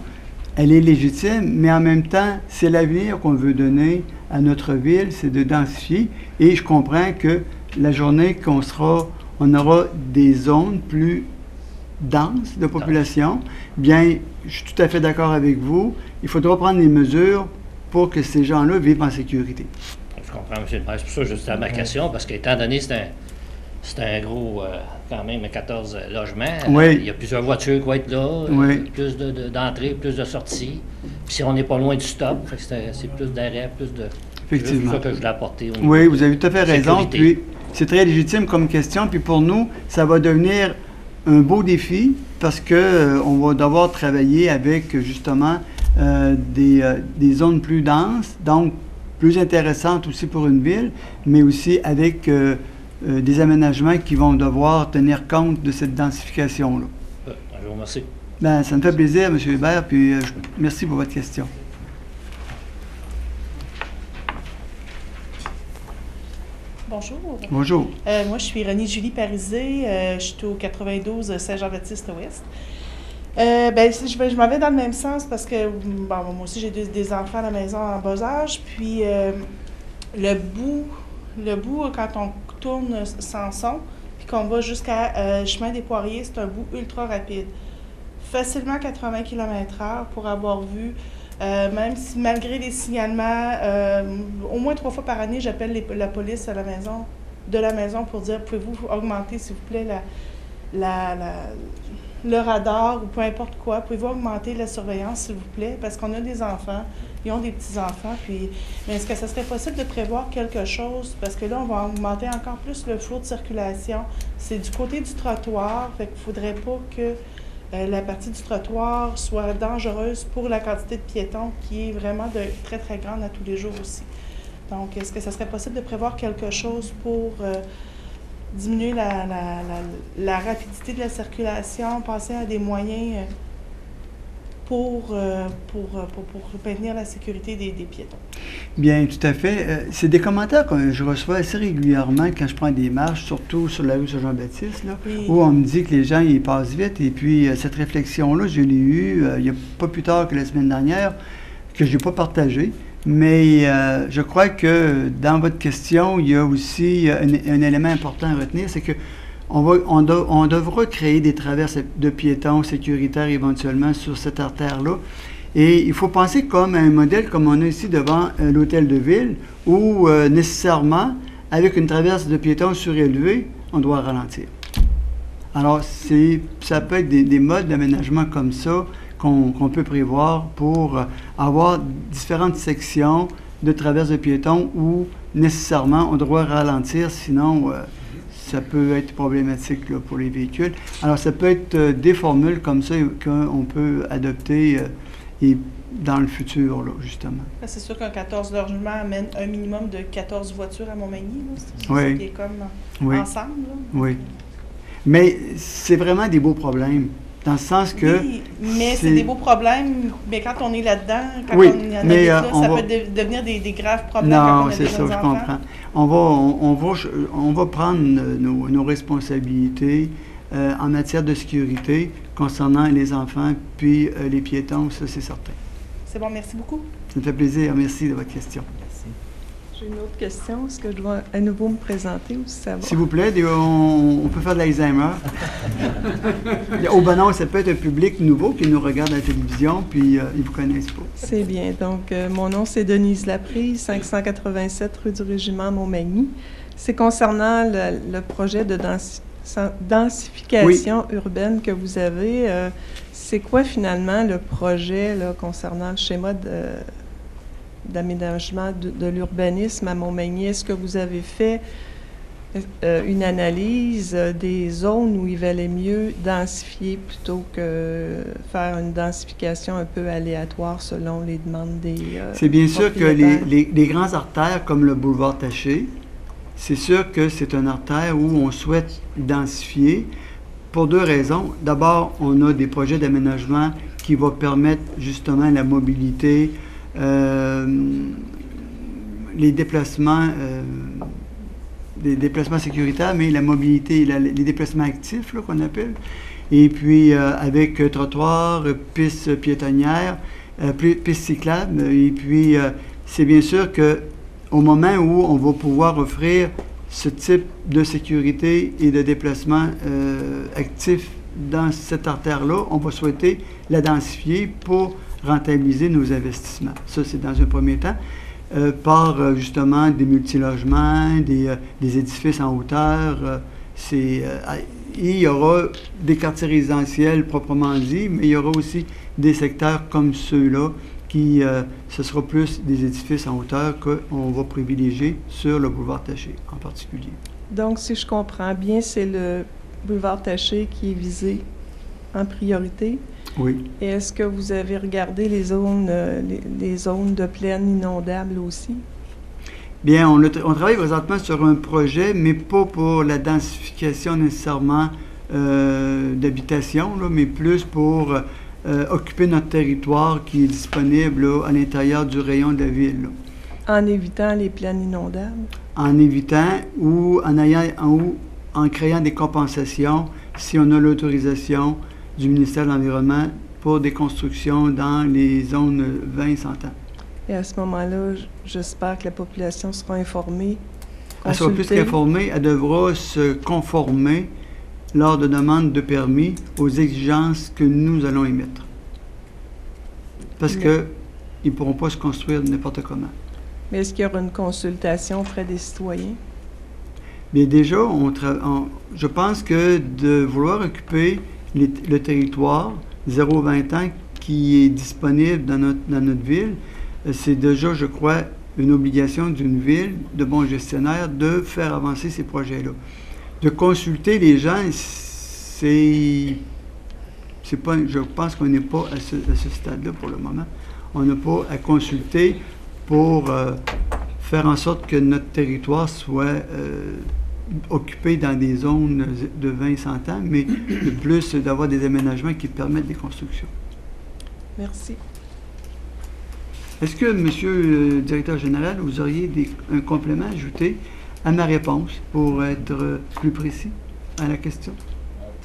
B: elle est légitime, mais en même temps, c'est l'avenir qu'on veut donner à notre ville, c'est de densifier. Et je comprends que la journée on aura des zones plus denses de population, bien, je suis tout à fait d'accord avec vous. Il faudra prendre des mesures pour que ces gens-là vivent en sécurité.
G: Je comprends, M. le maire. C'est pour ça que je dis ma question, parce qu'étant donné c'est un gros, quand même, 14 logements,
B: oui.
G: Il y a plusieurs voitures qui vont être là,
B: oui.
G: Plus d'entrées, plus de sorties. Puis si on n'est pas loin du stop, c'est plus d'arrêt, plus de...
B: Effectivement.
G: C'est ça que je voulais apporter.
B: Oui, vous avez tout à fait raison. Puis c'est très légitime comme question. Puis pour nous, ça va devenir un beau défi parce qu'on va devoir travailler avec justement des zones plus denses, donc plus intéressantes aussi pour une ville, mais aussi avec des aménagements qui vont devoir tenir compte de cette densification-là.
G: Je vous remercie.
B: Bien, ça me fait plaisir, M. Hébert, puis merci pour votre question.
H: Bonjour.
B: Bonjour.
H: Moi, je suis Renée-Julie Parisé. Je suis au 92 Saint-Jean-Baptiste-Ouest. Je m'en vais dans le même sens parce que moi aussi, j'ai des enfants à la maison en bas âge. Puis, le bout, quand on tourne Samson, puis qu'on va jusqu'à Chemin des Poiriers, c'est un bout ultra rapide. Facilement 80 km/h pour avoir vu, même si malgré les signalements, au moins 3 fois par année, j'appelle la police à de la maison pour dire, pouvez-vous augmenter, s'il vous plaît, le radar ou peu importe quoi, pouvez-vous augmenter la surveillance, s'il vous plaît, parce qu'on a des enfants, ils ont des petits-enfants, mais est-ce que ça serait possible de prévoir quelque chose, parce que là, on va augmenter encore plus le flot de circulation, c'est du côté du trottoir, fait qu'il ne faudrait pas que la partie du trottoir soit dangereuse pour la quantité de piétons qui est vraiment très, très grande à tous les jours aussi. Donc, est-ce que ça serait possible de prévoir quelque chose pour diminuer la rapidité de la circulation, passer à des moyens pour maintenir la sécurité des piétons? Bien,
B: tout à fait. C'est des commentaires que je reçois assez régulièrement quand je prends des marches, surtout sur la rue Saint-Jean-Baptiste, oui. Où on me dit que les gens, ils passent vite. Et puis, cette réflexion-là, je l'ai eue il n'y a pas plus tard que la semaine dernière, que je n'ai pas partagée. Mais je crois que dans votre question, il y a aussi un élément important à retenir, c'est que on devra créer des traverses de piétons sécuritaires éventuellement sur cette artère-là. Et il faut penser comme un modèle comme on a ici devant l'hôtel de ville, où nécessairement, avec une traverse de piétons surélevée, on doit ralentir. Alors, ça peut être des modes d'aménagement comme ça qu'on peut prévoir pour avoir différentes sections de traverses de piétons où nécessairement on doit ralentir, sinon ça peut être problématique là, pour les véhicules. Alors ça peut être des formules comme ça qu'on peut adopter et dans le futur, là, justement.
H: C'est sûr qu'un 14 logements amène un minimum de 14 voitures à Montmagny, c'est
B: oui.
H: Ça qui est comme ensemble. Là.
B: Oui. Mais c'est vraiment des beaux problèmes. Dans le sens que...
H: Oui, mais c'est des beaux problèmes, mais quand on est là-dedans, quand on est là, ça peut devenir des graves problèmes quand on a des jeunes enfants. Non, c'est ça,
B: je comprends. On va prendre nos responsabilités en matière de sécurité concernant les enfants puis les piétons, ça c'est certain.
H: C'est bon, merci beaucoup.
B: Ça me fait plaisir. Merci de votre question.
E: J'ai une autre question. Est-ce que je dois à nouveau me présenter ou si ça va?
B: S'il vous plaît, on peut faire de l'Alzheimer. Au bon nom, ça peut être un public nouveau qui nous regarde à la télévision, puis ils ne vous connaissent pas.
E: C'est bien. Donc, mon nom, c'est Denise Laprise, 587 rue du Régiment Montmagny. C'est concernant le projet de densification urbaine que vous avez. C'est quoi, finalement, le projet là, concernant le schéma d'aménagement de l'urbanisme à Montmagny? Est-ce que vous avez fait une analyse des zones où il valait mieux densifier plutôt que faire une densification un peu aléatoire selon les demandes des
B: c'est bien sûr que les grands artères comme le boulevard Taché, c'est sûr que c'est une artère où on souhaite densifier pour deux raisons. D'abord, on a des projets d'aménagement qui vont permettre justement la mobilité, les déplacements sécuritaires, mais la mobilité, les déplacements actifs qu'on appelle. Et puis avec trottoirs, pistes piétonnières, pistes cyclables. Et puis c'est bien sûr qu'au moment où on va pouvoir offrir ce type de sécurité et de déplacement actif dans cette artère-là, on va souhaiter la densifier pour rentabiliser nos investissements. Ça, c'est dans un premier temps. Par justement des multilogements, des édifices en hauteur. Il y aura des quartiers résidentiels proprement dit, mais il y aura aussi des secteurs comme ceux-là qui, ce sera plus des édifices en hauteur qu'on va privilégier sur le boulevard Taché en particulier. Donc,
E: si je comprends bien, c'est le boulevard Taché qui est visé en priorité?
B: Oui.
E: Et est-ce que vous avez regardé les zones de plaine inondables aussi?
B: Bien, on travaille présentement sur un projet, mais pas pour la densification nécessairement d'habitation, mais plus pour occuper notre territoire qui est disponible là, à l'intérieur du rayon de la ville. Là.
E: En évitant les plaines inondables?
B: En évitant ou en créant des compensations si on a l'autorisation du ministère de l'Environnement pour des constructions dans les zones 20-100 ans.
E: Et à ce moment-là, j'espère que la population sera informée,
B: elle sera plus qu'informée, elle devra se conformer lors de demande de permis aux exigences que nous allons émettre. Parce qu'ils ne pourront pas se construire n'importe comment.
E: Mais est-ce qu'il y aura une consultation auprès des citoyens?
B: Bien déjà, je pense que de vouloir occuper le territoire 0-20 ans qui est disponible dans notre ville, c'est déjà, je crois, une obligation d'une ville, de bons gestionnaires, de faire avancer ces projets-là. De consulter les gens, c'est pas, je pense qu'on n'est pas à ce stade-là pour le moment. On n'a pas à consulter pour faire en sorte que notre territoire soit occupé dans des zones de 20-100 ans, mais de plus d'avoir des aménagements qui permettent des constructions.
E: Merci.
B: Est-ce que, Monsieur le Directeur général, vous auriez un complément à ajouter à ma réponse pour être plus précis à la question?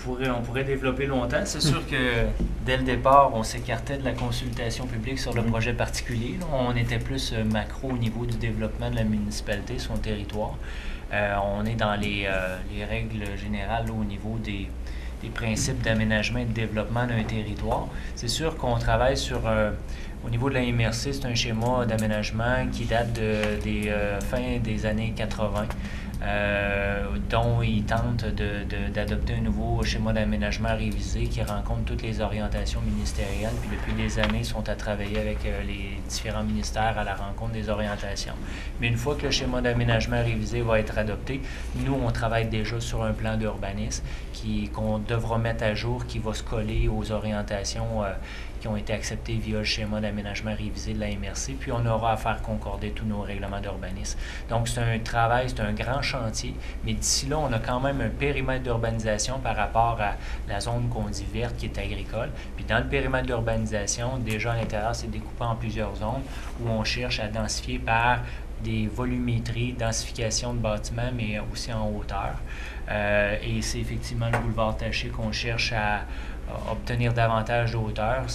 F: On pourrait développer longtemps. C'est sûr que dès le départ, on s'écartait de la consultation publique sur le projet particulier. Là. On était plus macro au niveau du développement de la municipalité, son territoire. On est dans les règles générales là, au niveau des principes d'aménagement et de développement d'un territoire. C'est sûr qu'on travaille sur... au niveau de la MRC, c'est un schéma d'aménagement qui date des fin des années 80. Dont ils tentent d'adopter un nouveau schéma d'aménagement révisé qui rencontre toutes les orientations ministérielles. Puis depuis des années, ils sont à travailler avec les différents ministères à la rencontre des orientations. Mais une fois que le schéma d'aménagement révisé va être adopté, nous, on travaille déjà sur un plan d'urbanisme qu'on devra mettre à jour, qui va se coller aux orientations qui ont été acceptées via le schéma d'aménagement révisé de la MRC, puis on aura à faire concorder tous nos règlements d'urbanisme. Donc, c'est un travail, c'est un grand chantier, mais d'ici là, on a quand même un périmètre d'urbanisation par rapport à la zone qu'on dit verte, qui est agricole. Puis dans le périmètre d'urbanisation, déjà à l'intérieur, c'est découpé en plusieurs zones où on cherche à densifier par des volumétries, densification de bâtiments, mais aussi en hauteur. Et c'est effectivement le boulevard Taché qu'on cherche à obtenir davantage de hauteur,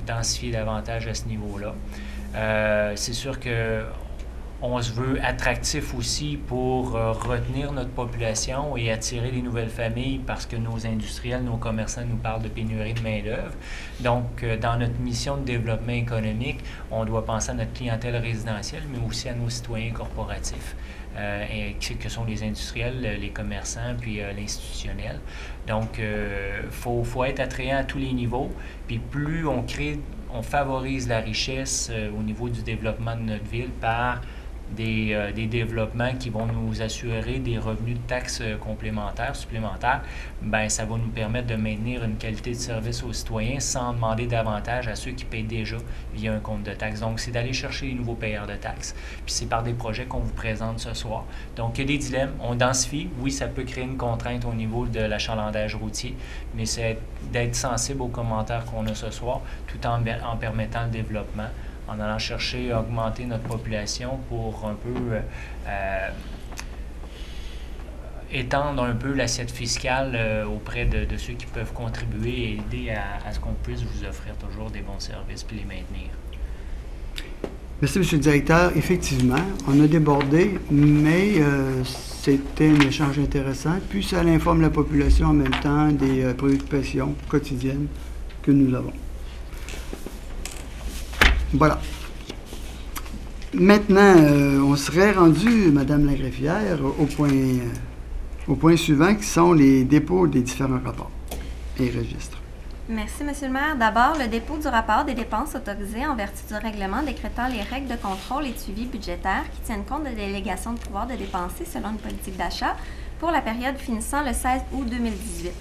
F: densifier davantage à ce niveau-là. C'est sûr que on se veut attractif aussi pour retenir notre population et attirer des nouvelles familles parce que nos industriels, nos commerçants nous parlent de pénurie de main-d'œuvre. Donc, dans notre mission de développement économique, on doit penser à notre clientèle résidentielle, mais aussi à nos citoyens corporatifs, que sont les industriels, les commerçants, puis l'institutionnel. Donc, faut être attrayant à tous les niveaux. Puis plus on favorise la richesse au niveau du développement de notre ville par des développements qui vont nous assurer des revenus de taxes complémentaires, supplémentaires, bien, ça va nous permettre de maintenir une qualité de service aux citoyens sans demander davantage à ceux qui payent déjà via un compte de taxes. Donc, c'est d'aller chercher les nouveaux payeurs de taxes. Puis c'est par des projets qu'on vous présente ce soir. Donc, il y a des dilemmes. On densifie. Oui, ça peut créer une contrainte au niveau de l'achalandage routier, mais c'est d'être sensible aux commentaires qu'on a ce soir, tout en permettant le développement, en allant chercher à augmenter notre population pour un peu étendre un peu l'assiette fiscale auprès de ceux qui peuvent contribuer et aider à ce qu'on puisse vous offrir toujours des bons services puis les maintenir.
B: Merci, M. le directeur. Effectivement, on a débordé, mais c'était un échange intéressant. Puis ça informe la population en même temps des préoccupations quotidiennes que nous avons. Voilà. Maintenant, on serait rendu, Madame la greffière, au point suivant qui sont les dépôts des différents rapports et registres.
A: Merci, Monsieur le maire. D'abord, le dépôt du rapport des dépenses autorisées en vertu du règlement décrétant les règles de contrôle et de suivi budgétaire qui tiennent compte de délégation de pouvoir de dépenser selon une politique d'achat pour la période finissant le 16 août 2018.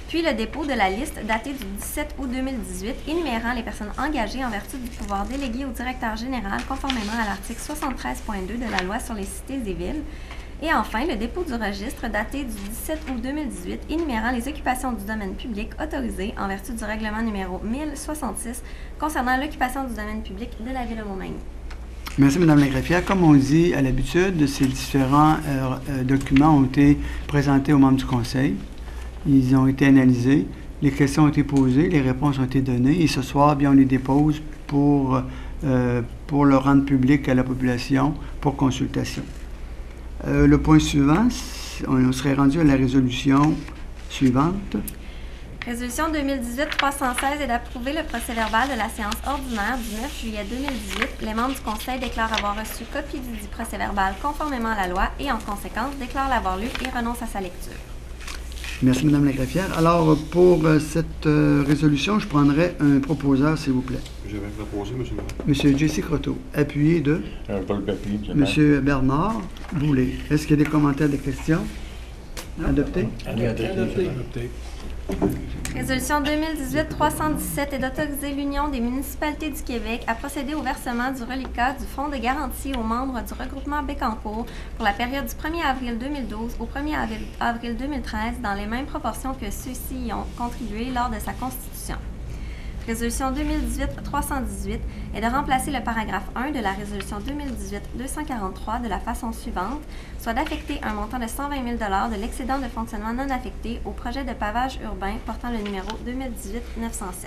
A: Puis le dépôt de la liste datée du 17 août 2018 énumérant les personnes engagées en vertu du pouvoir délégué au directeur général conformément à l'article 73.2 de la loi sur les cités et villes. Et enfin, le dépôt du registre daté du 17 août 2018 énumérant les occupations du domaine public autorisées en vertu du règlement numéro 1066 concernant l'occupation du domaine public de la ville de Montmagny.
B: Merci, Mme la greffière. Comme on dit à l'habitude, ces différents documents ont été présentés aux membres du Conseil. Ils ont été analysés, les questions ont été posées, les réponses ont été données et ce soir, bien, on les dépose pour le rendre public à la population pour consultation. Le point suivant, on serait rendu à la résolution suivante.
A: Résolution 2018-316 est d'approuver le procès-verbal de la séance ordinaire du 9 juillet 2018. Les membres du Conseil déclarent avoir reçu copie du dit procès-verbal conformément à la loi et, en conséquence, déclarent l'avoir lu et renoncent à sa lecture.
B: Merci, Mme la greffière. Alors, pour cette résolution, je prendrai un proposeur, s'il vous plaît.
I: Je vais proposer, M. le maire.
B: M. J.C. Croteau, appuyé de
I: Paul Papy, M.
B: M. Bernard Boulay. Est-ce qu'il y a des commentaires, des questions? Adopté?
I: Adopté.
A: Résolution 2018-317 est d'autoriser l'Union des municipalités du Québec à procéder au versement du reliquat du Fonds de garantie aux membres du regroupement Bécancour pour la période du 1er avril 2012 au 1er avril 2013 dans les mêmes proportions que ceux-ci y ont contribué lors de sa constitution. Résolution 2018-318 est de remplacer le paragraphe 1 de la résolution 2018-243 de la façon suivante, soit d'affecter un montant de 120 000 $ de l'excédent de fonctionnement non affecté au projet de pavage urbain portant le numéro 2018-907.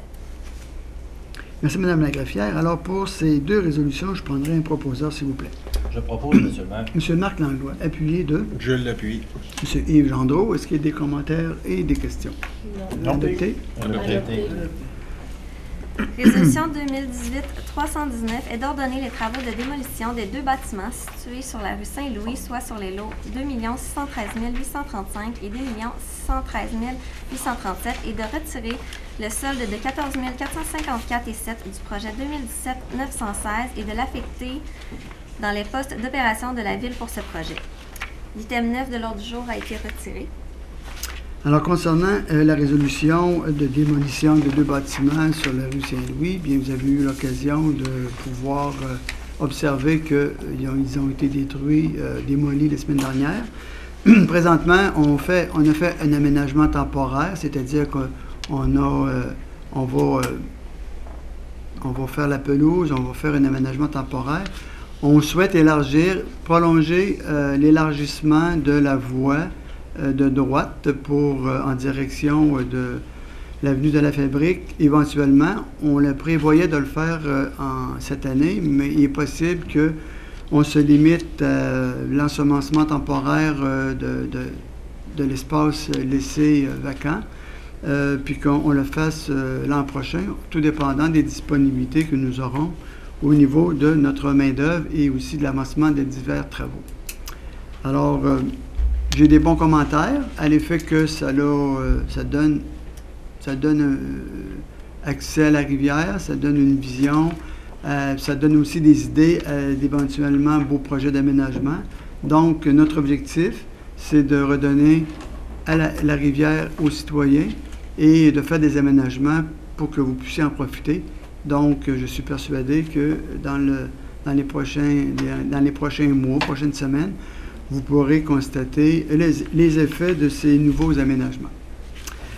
B: Merci, Mme la greffière. Alors, pour ces deux résolutions, je prendrai un proposeur, s'il vous plaît.
J: Je propose, M. le maire.
B: M. Marc Langlois, appuyé de
I: Je l'appuie.
B: M. Yves Gendreau. Est-ce qu'il y a des commentaires et des questions?
I: Non.
B: Adopté?
J: Adopté.
A: Résolution 2018-319 est d'ordonner les travaux de démolition des deux bâtiments situés sur la rue Saint-Louis, soit sur les lots 2 613 835 et 2 613 837 et de retirer le solde de 14 454,7 du projet 2017-916 et de l'affecter dans les postes d'opération de la Ville pour ce projet. L'item 9 de l'ordre du jour a été retiré.
B: Alors, concernant la résolution de démolition de deux bâtiments sur la rue Saint-Louis, bien, vous avez eu l'occasion de pouvoir observer qu'ils ont été détruits, démolis la semaine dernière. Présentement, on a fait un aménagement temporaire, c'est-à-dire qu'on va faire la pelouse, on va faire un aménagement temporaire. On souhaite prolonger l'élargissement de la voie de droite en direction l'avenue de la Fabrique. Éventuellement, on le prévoyait de le faire cette année, mais il est possible qu'on se limite à l'ensemencement temporaire de l'espace laissé vacant, puis qu'on le fasse l'an prochain, tout dépendant des disponibilités que nous aurons au niveau de notre main-d'œuvre et aussi de l'avancement de divers travaux. Alors, j'ai des bons commentaires à l'effet que ça donne accès à la rivière, ça donne une vision, ça donne aussi des idées d'éventuellement beaux projets d'aménagement. Donc, notre objectif, c'est de redonner à la rivière aux citoyens et de faire des aménagements pour que vous puissiez en profiter. Donc, je suis persuadé que dans les prochains mois, prochaines semaines, vous pourrez constater les effets de ces nouveaux aménagements.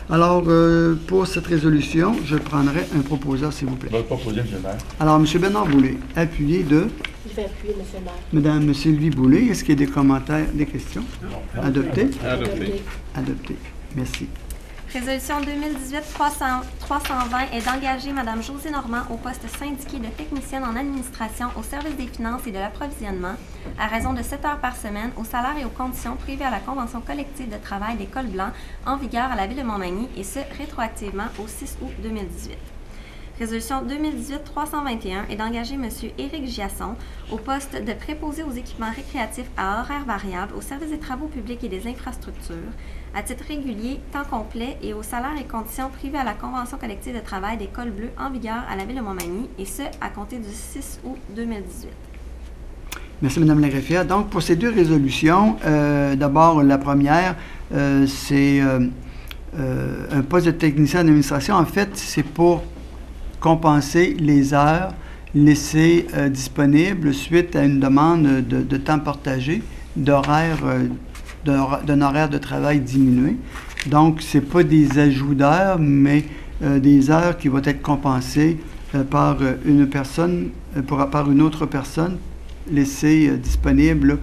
B: Alors, pour cette résolution, je prendrai un proposeur, s'il vous plaît.
I: Je vais le proposer, M. le maire.
B: Alors, M. Bernard Boulay, appuyé de...
J: Je vais appuyer, M. le maire.
B: Madame Sylvie Boulay, est-ce qu'il y a des commentaires, des questions?
I: Non.
B: Adopté?
I: Adopté.
B: Adopté. Merci.
A: Résolution 2018-320 est d'engager Mme Josée Normand au poste syndiqué de technicienne en administration au service des finances et de l'approvisionnement à raison de 7 heures par semaine au salaire et aux conditions prévues à la Convention collective de travail des cols blancs en vigueur à la Ville de Montmagny et ce, rétroactivement au 6 août 2018. Résolution 2018-321 est d'engager M. Éric Giasson au poste de préposé aux équipements récréatifs à horaires variables au service des travaux publics et des infrastructures à titre régulier, temps complet et au salaire et conditions prévues à la Convention collective de travail des cols bleus en vigueur à la Ville de Montmagny et ce, à compter du 6 août 2018.
B: Merci, Mme la greffière. Donc, pour ces deux résolutions, d'abord, la première, c'est un poste de technicien d'administration. En fait, c'est pour compenser les heures laissées disponibles suite à une demande de temps partagé, d'horaire, d'un horaire de travail diminué. Donc, ce n'est pas des ajouts d'heures, mais des heures qui vont être compensées par une personne, par une autre personne laissée disponible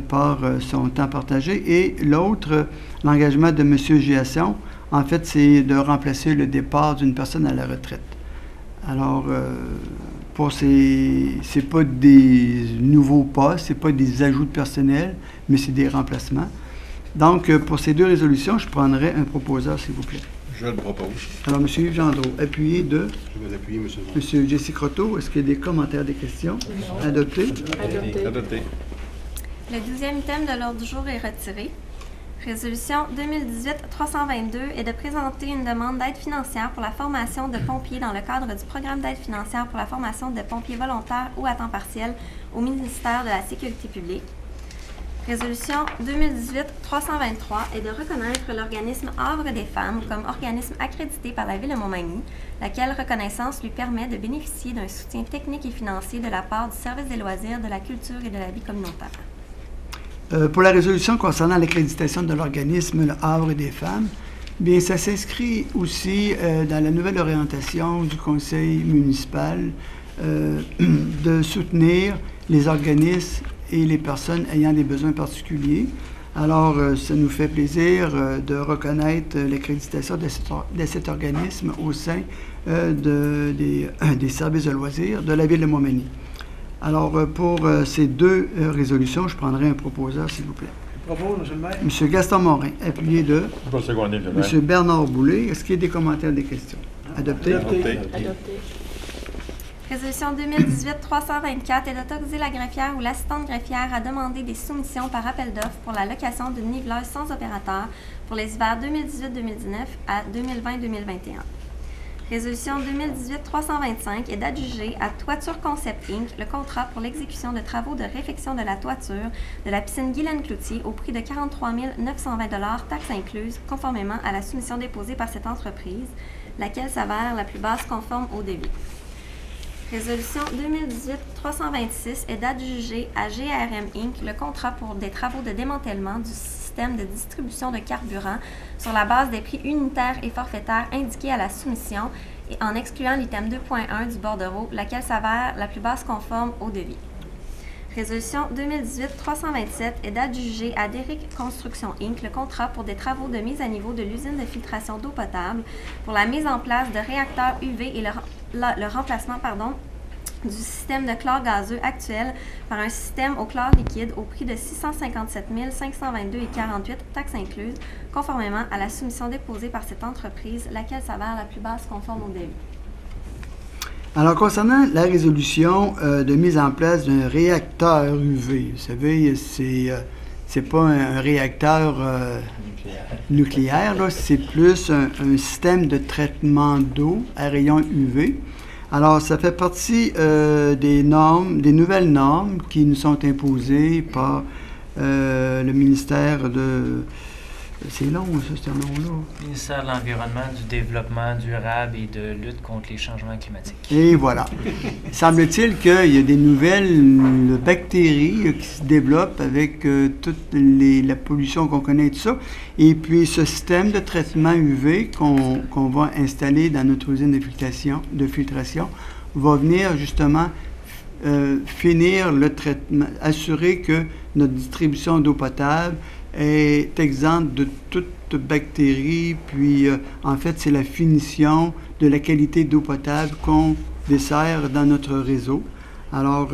B: par son temps partagé. Et l'autre, l'engagement de M. Giasson, en fait, c'est de remplacer le départ d'une personne à la retraite. Alors, c'est pas des nouveaux postes, c'est pas des ajouts de personnel, mais c'est des remplacements. Donc, pour ces deux résolutions, je prendrai un proposeur, s'il vous plaît.
I: Je le propose.
B: Alors, M. Yves Gendreau, appuyé de...
I: Je vais l'appuyer, M. le maire.
B: M. Jesse Croteau, est-ce qu'il y a des commentaires, des questions?
J: Non.
B: Adopté?
J: Adopté.
I: Adopté.
A: Le 12e item de l'ordre du jour est retiré. Résolution 2018-322 est de présenter une demande d'aide financière pour la formation de pompiers dans le cadre du programme d'aide financière pour la formation de pompiers volontaires ou à temps partiel au ministère de la Sécurité publique. Résolution 2018-323 est de reconnaître l'organisme Havre des femmes comme organisme accrédité par la Ville de Montmagny, laquelle reconnaissance lui permet de bénéficier d'un soutien technique et financier de la part du service des loisirs, de la culture et de la vie communautaire.
B: Pour la résolution concernant l'accréditation de l'organisme Le Havre des femmes, bien, ça s'inscrit aussi dans la nouvelle orientation du conseil municipal de soutenir les organismes et les personnes ayant des besoins particuliers. Alors, ça nous fait plaisir de reconnaître l'accréditation de cet organisme au sein des services de loisirs de la Ville de Montmagny. Alors, pour ces deux résolutions, je prendrai un proposeur, s'il vous plaît.
C: Je propose, M. le maire.
B: M. Gaston Morin, appuyé de
I: Je vais seconder, M. le maire.
B: M. Bernard Boulay. Est-ce qu'il y a des commentaires, des questions? Adopté?
I: Adopté.
J: Adopté.
A: Résolution 2018-324 est d'autoriser la greffière ou l'assistante greffière à demander des soumissions par appel d'offres pour la location d'une niveleuse sans opérateur pour les hivers 2018-2019 à 2020-2021. Résolution 2018-325 est d'adjuger à Toiture Concept Inc. le contrat pour l'exécution de travaux de réfection de la toiture de la piscine Guylaine Cloutier au prix de 43 920 $, taxes incluses, conformément à la soumission déposée par cette entreprise, laquelle s'avère la plus basse conforme au devis. Résolution 2018-326 est d'adjuger à GRM Inc. le contrat pour des travaux de démantèlement du système de distribution de carburant sur la base des prix unitaires et forfaitaires indiqués à la soumission et en excluant l'item 2.1 du bordereau, laquelle s'avère la plus basse conforme au devis. Résolution 2018-327 est d'adjuger à Derrick Construction Inc. le contrat pour des travaux de mise à niveau de l'usine de filtration d'eau potable pour la mise en place de réacteurs UV et le remplacement du système de chlore gazeux actuel par un système au chlore liquide au prix de 657 522,48 taxes incluses, conformément à la soumission déposée par cette entreprise, laquelle s'avère la plus basse conforme au début.
B: Alors, concernant la résolution de mise en place d'un réacteur UV, vous savez, c'est pas un réacteur nucléaire, là, c'est plus un système de traitement d'eau à rayon UV. Alors, ça fait partie des nouvelles normes qui nous sont imposées par le ministère de... C'est long, ça, ce nom-là.
F: Ministère de l'Environnement, du Développement durable et de lutte contre les changements climatiques.
B: Et voilà. Semble-t-il qu'il y a des nouvelles bactéries qui se développent avec toute la pollution qu'on connaît et tout ça. Et puis, ce système de traitement UV qu'on va installer dans notre usine de filtration va venir justement finir le traitement, assurer que notre distribution d'eau potable est exempte de toute bactérie, puis en fait, c'est la finition de la qualité d'eau potable qu'on dessert dans notre réseau. Alors,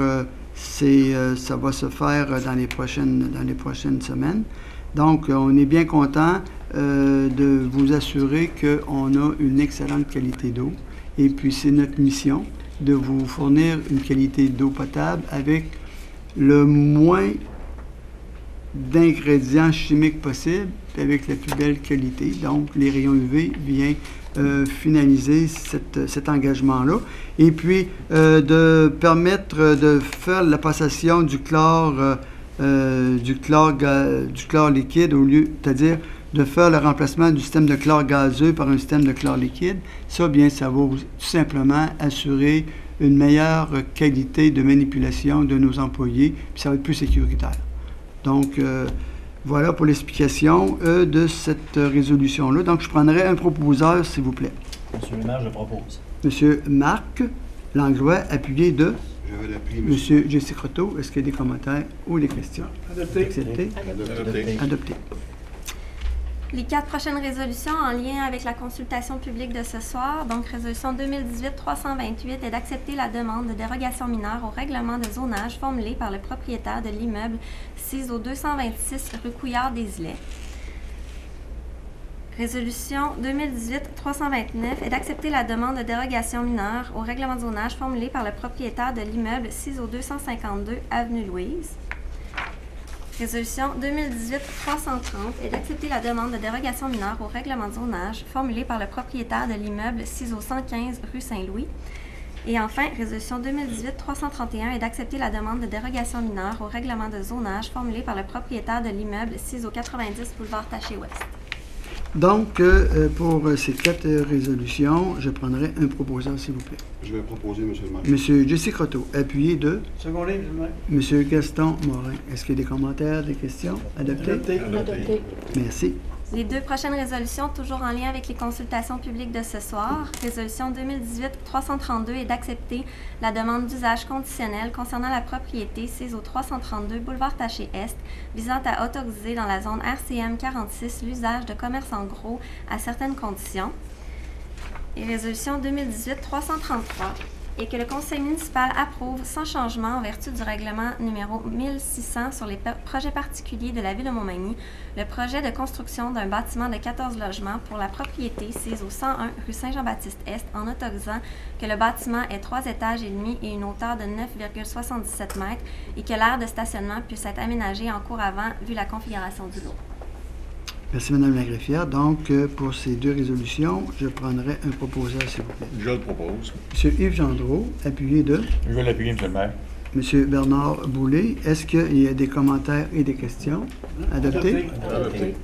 B: ça va se faire dans les prochaines semaines. Donc, on est bien content de vous assurer qu'on a une excellente qualité d'eau. Et puis, c'est notre mission de vous fournir une qualité d'eau potable avec le moins d'ingrédients chimiques possibles, avec la plus belle qualité. Donc, les rayons UV viennent finaliser cet engagement-là. Et puis, de permettre de faire la passation du chlore liquide au lieu, c'est-à-dire de faire le remplacement du système de chlore gazeux par un système de chlore liquide. Ça, bien, ça va tout simplement assurer une meilleure qualité de manipulation de nos employés, puis ça va être plus sécuritaire. Donc, voilà pour l'explication de cette résolution-là. Donc, je prendrai un proposeur, s'il vous plaît.
K: Monsieur le maire, je propose.
B: Monsieur Marc Langlois, appuyé de...
I: Je vais l'appuyer,
B: Monsieur Jesse Croteau. Est-ce qu'il y a des commentaires ou des questions?
C: Adopté.
B: Accepté?
I: Adopté.
B: Adopté.
A: Les 4 prochaines résolutions en lien avec la consultation publique de ce soir, donc résolution 2018-328 est d'accepter la demande de dérogation mineure au règlement de zonage formulé par le propriétaire de l'immeuble 6 au 226 rue Couillard des Îlets. Résolution 2018-329 est d'accepter la demande de dérogation mineure au règlement de zonage formulé par le propriétaire de l'immeuble 6 au 252 avenue Louise. Résolution 2018-330 est d'accepter la demande de dérogation mineure au règlement de zonage formulée par le propriétaire de l'immeuble 6 au 115 rue Saint-Louis. Et enfin, résolution 2018-331 est d'accepter la demande de dérogation mineure au règlement de zonage formulée par le propriétaire de l'immeuble 6 au 90 boulevard Taché-Ouest.
B: Donc, pour ces 4 résolutions, je prendrai un proposeur, s'il vous plaît.
I: Je vais proposer, Monsieur le maire.
B: Monsieur Jesse Croteau, appuyé de...
C: Secondé, Monsieur le maire.
B: Monsieur Gaston Morin. Est-ce qu'il y a des commentaires, des questions? Adopté?
J: Adopté.
B: Merci.
A: Les 2 prochaines résolutions, toujours en lien avec les consultations publiques de ce soir. Résolution 2018-332 est d'accepter la demande d'usage conditionnel concernant la propriété 6 au 332 boulevard Taché-Est, visant à autoriser dans la zone RCM 46 l'usage de commerce en gros à certaines conditions. Et résolution 2018-333 et que le conseil municipal approuve sans changement en vertu du règlement numéro 1600 sur les projets particuliers de la ville de Montmagny, le projet de construction d'un bâtiment de 14 logements pour la propriété 6 au 101 rue Saint-Jean-Baptiste-Est en autorisant que le bâtiment ait 3 étages et demi et une hauteur de 9,77 mètres et que l'aire de stationnement puisse être aménagée en cours avant vu la configuration du lot.
B: Merci, Mme la greffière. Donc, pour ces 2 résolutions, je prendrai un proposeur, s'il vous plaît.
I: Je le propose.
B: M. Yves Gendreau, appuyé de...
K: Je vais l'appuyer, Monsieur le maire.
B: M. Bernard Boulay. Est-ce qu'il y a des commentaires et des questions? Adopté?
I: Adopté.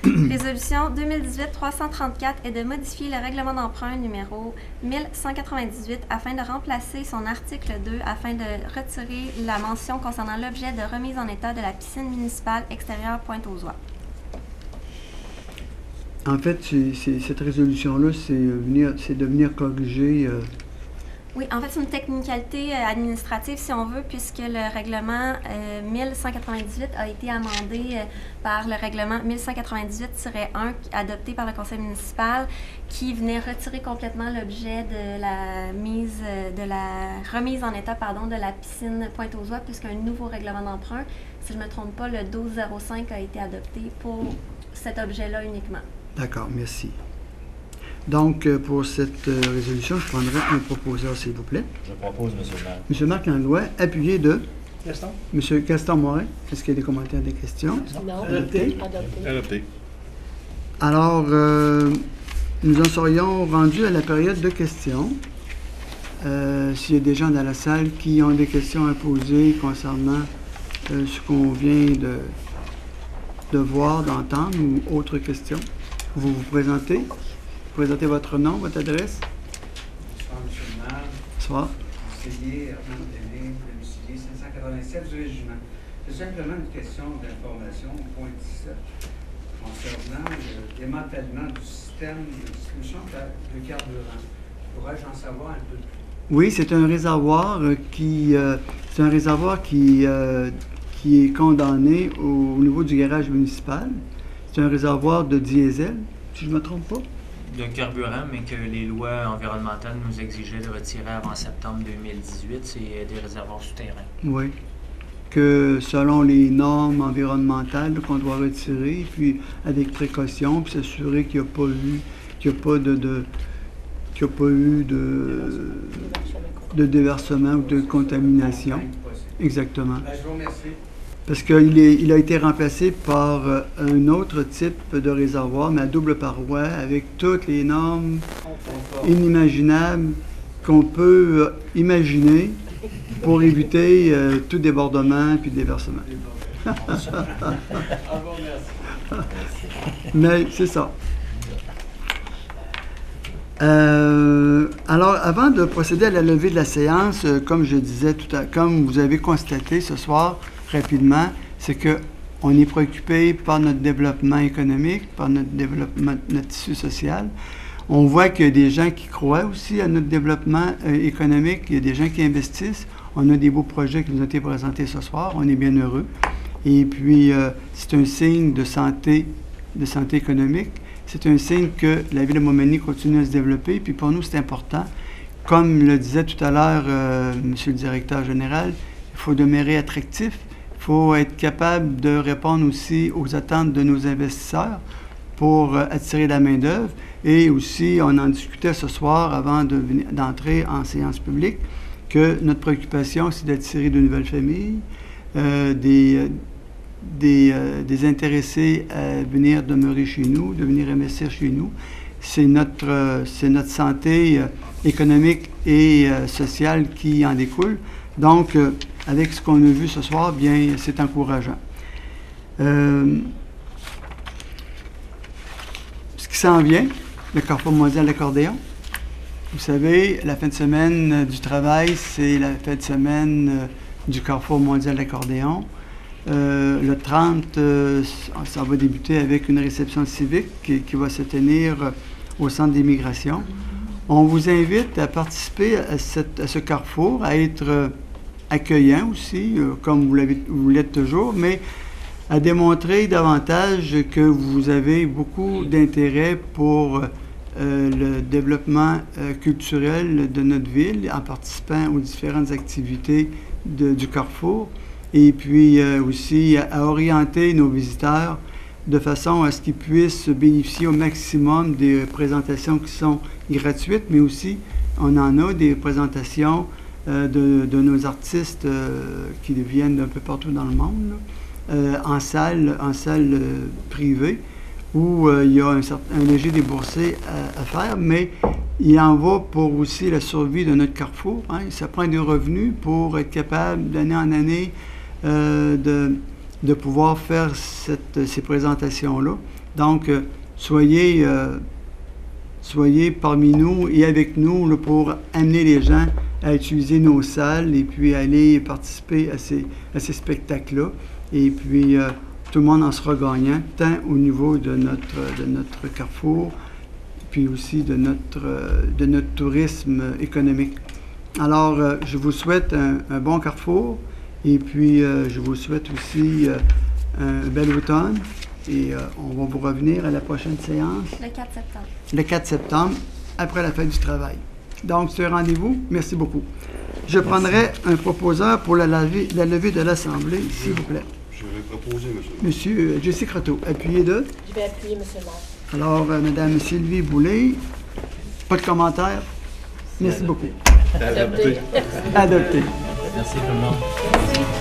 A: Résolution 2018-334 est de modifier le règlement d'emprunt numéro 1198 afin de remplacer son article 2 afin de retirer la mention concernant l'objet de remise en état de la piscine municipale extérieure Pointe-aux-Oies.
B: En fait, cette résolution-là, c'est de venir corriger
A: Oui, en fait, c'est une technicalité administrative, si on veut, puisque le règlement 1198 a été amendé par le règlement 1198-1 adopté par le conseil municipal, qui venait retirer complètement l'objet de la remise en état, de la piscine Pointe-aux-Oies, puisqu'un nouveau règlement d'emprunt, si je ne me trompe pas, le 1205 a été adopté pour cet objet-là uniquement.
B: D'accord, merci. Donc, pour cette résolution, je prendrai un proposeur, s'il vous plaît.
K: Je propose, M. le maire.
B: M. Marc Langlois, appuyé de
C: Gaston?
B: M. Gaston Morin. Est-ce qu'il y a des commentaires, des questions?
J: Non.
C: Adopté.
I: Adopté.
B: Alors, nous en serions rendus à la période de questions. S'il y a des gens dans la salle qui ont des questions à poser concernant ce qu'on vient de voir, d'entendre, ou autres questions, vous vous présentez. Présentez votre nom, votre adresse.
L: Bonsoir, M. le maire.
B: Bonsoir.
L: Conseiller Herman Denis, domicilié 587 du Régiment. C'est simplement une question d'information au point 17 concernant le démantèlement du système de distribution de carburant. Pourrais-je en savoir un peu plus?
B: Oui, c'est un réservoir qui est condamné au niveau du garage municipal. C'est un réservoir de diesel, si je ne me trompe pas.
F: De carburant, mais que les lois environnementales nous exigeaient de retirer avant septembre 2018, c'est des réservoirs souterrains.
B: Oui. Que selon les normes environnementales qu'on doit retirer, puis avec précaution, puis s'assurer qu'il n'y a pas eu de déversement ou de contamination. Exactement.
L: Je vous remercie.
B: Parce qu'il a été remplacé par un autre type de réservoir, mais à double paroi, avec toutes les normes inimaginables qu'on peut imaginer pour éviter tout débordement puis déversement. Mais c'est ça. Alors, avant de procéder à la levée de la séance, comme je disais comme vous avez constaté ce soir, rapidement, c'est qu'on est préoccupé par notre développement économique, par notre développement, notre tissu social. On voit qu'il y a des gens qui croient aussi à notre développement économique, il y a des gens qui investissent. On a des beaux projets qui nous ont été présentés ce soir, on est bien heureux. Et puis, c'est un signe de santé économique. C'est un signe que la ville de Montmagny continue à se développer. Puis pour nous, c'est important. Comme le disait tout à l'heure Monsieur le directeur général, il faut demeurer attractif. Il faut être capable de répondre aussi aux attentes de nos investisseurs pour attirer la main-d'œuvre. Et aussi, on en discutait ce soir avant d'entrer en séance publique, que notre préoccupation, c'est d'attirer de nouvelles familles, des intéressés à venir demeurer chez nous, de venir investir chez nous. C'est notre santé économique et sociale qui en découle. Donc, avec ce qu'on a vu ce soir, bien, c'est encourageant. Ce qui s'en vient, le Carrefour mondial d'accordéon. Vous savez, la fin de semaine du travail, c'est la fin de semaine du Carrefour mondial d'accordéon. Le 30, ça va débuter avec une réception civique qui va se tenir au centre d'immigration. On vous invite à participer à ce carrefour, à être accueillant aussi, comme vous l'êtes toujours, mais à démontrer davantage que vous avez beaucoup d'intérêt pour le développement culturel de notre ville en participant aux différentes activités du carrefour. Et puis aussi à orienter nos visiteurs de façon à ce qu'ils puissent bénéficier au maximum des présentations qui sont gratuites, mais aussi on en a des présentations de nos artistes qui viennent d'un peu partout dans le monde, en salle privée, où il y a un léger déboursé à faire, mais il en va pour aussi la survie de notre carrefour. Hein. Ça prend des revenus pour être capable d'année en année de pouvoir faire ces présentations-là. Donc, soyez parmi nous et avec nous là, pour amener les gens à utiliser nos salles et puis aller participer à ces spectacles-là. Et puis, tout le monde en sera gagnant, tant au niveau de notre carrefour, puis aussi de notre tourisme économique. Alors, je vous souhaite un bon carrefour et puis je vous souhaite aussi un bel automne et on va vous revenir à la prochaine séance.
A: Le 4 septembre.
B: Le 4 septembre, après la fête du travail. Donc, ce rendez-vous, merci beaucoup. Je prendrai un proposeur pour la levée de l'Assemblée, s'il vous plaît.
I: Je vais proposer, monsieur.
B: Monsieur Jesse Croteau, appuyez de.
J: Je vais appuyer, monsieur le maire.
B: Alors, Madame Sylvie Boulay, pas de commentaires. Merci beaucoup.
K: Adopté.
B: Adopté.
F: Merci tout le monde.
J: Merci.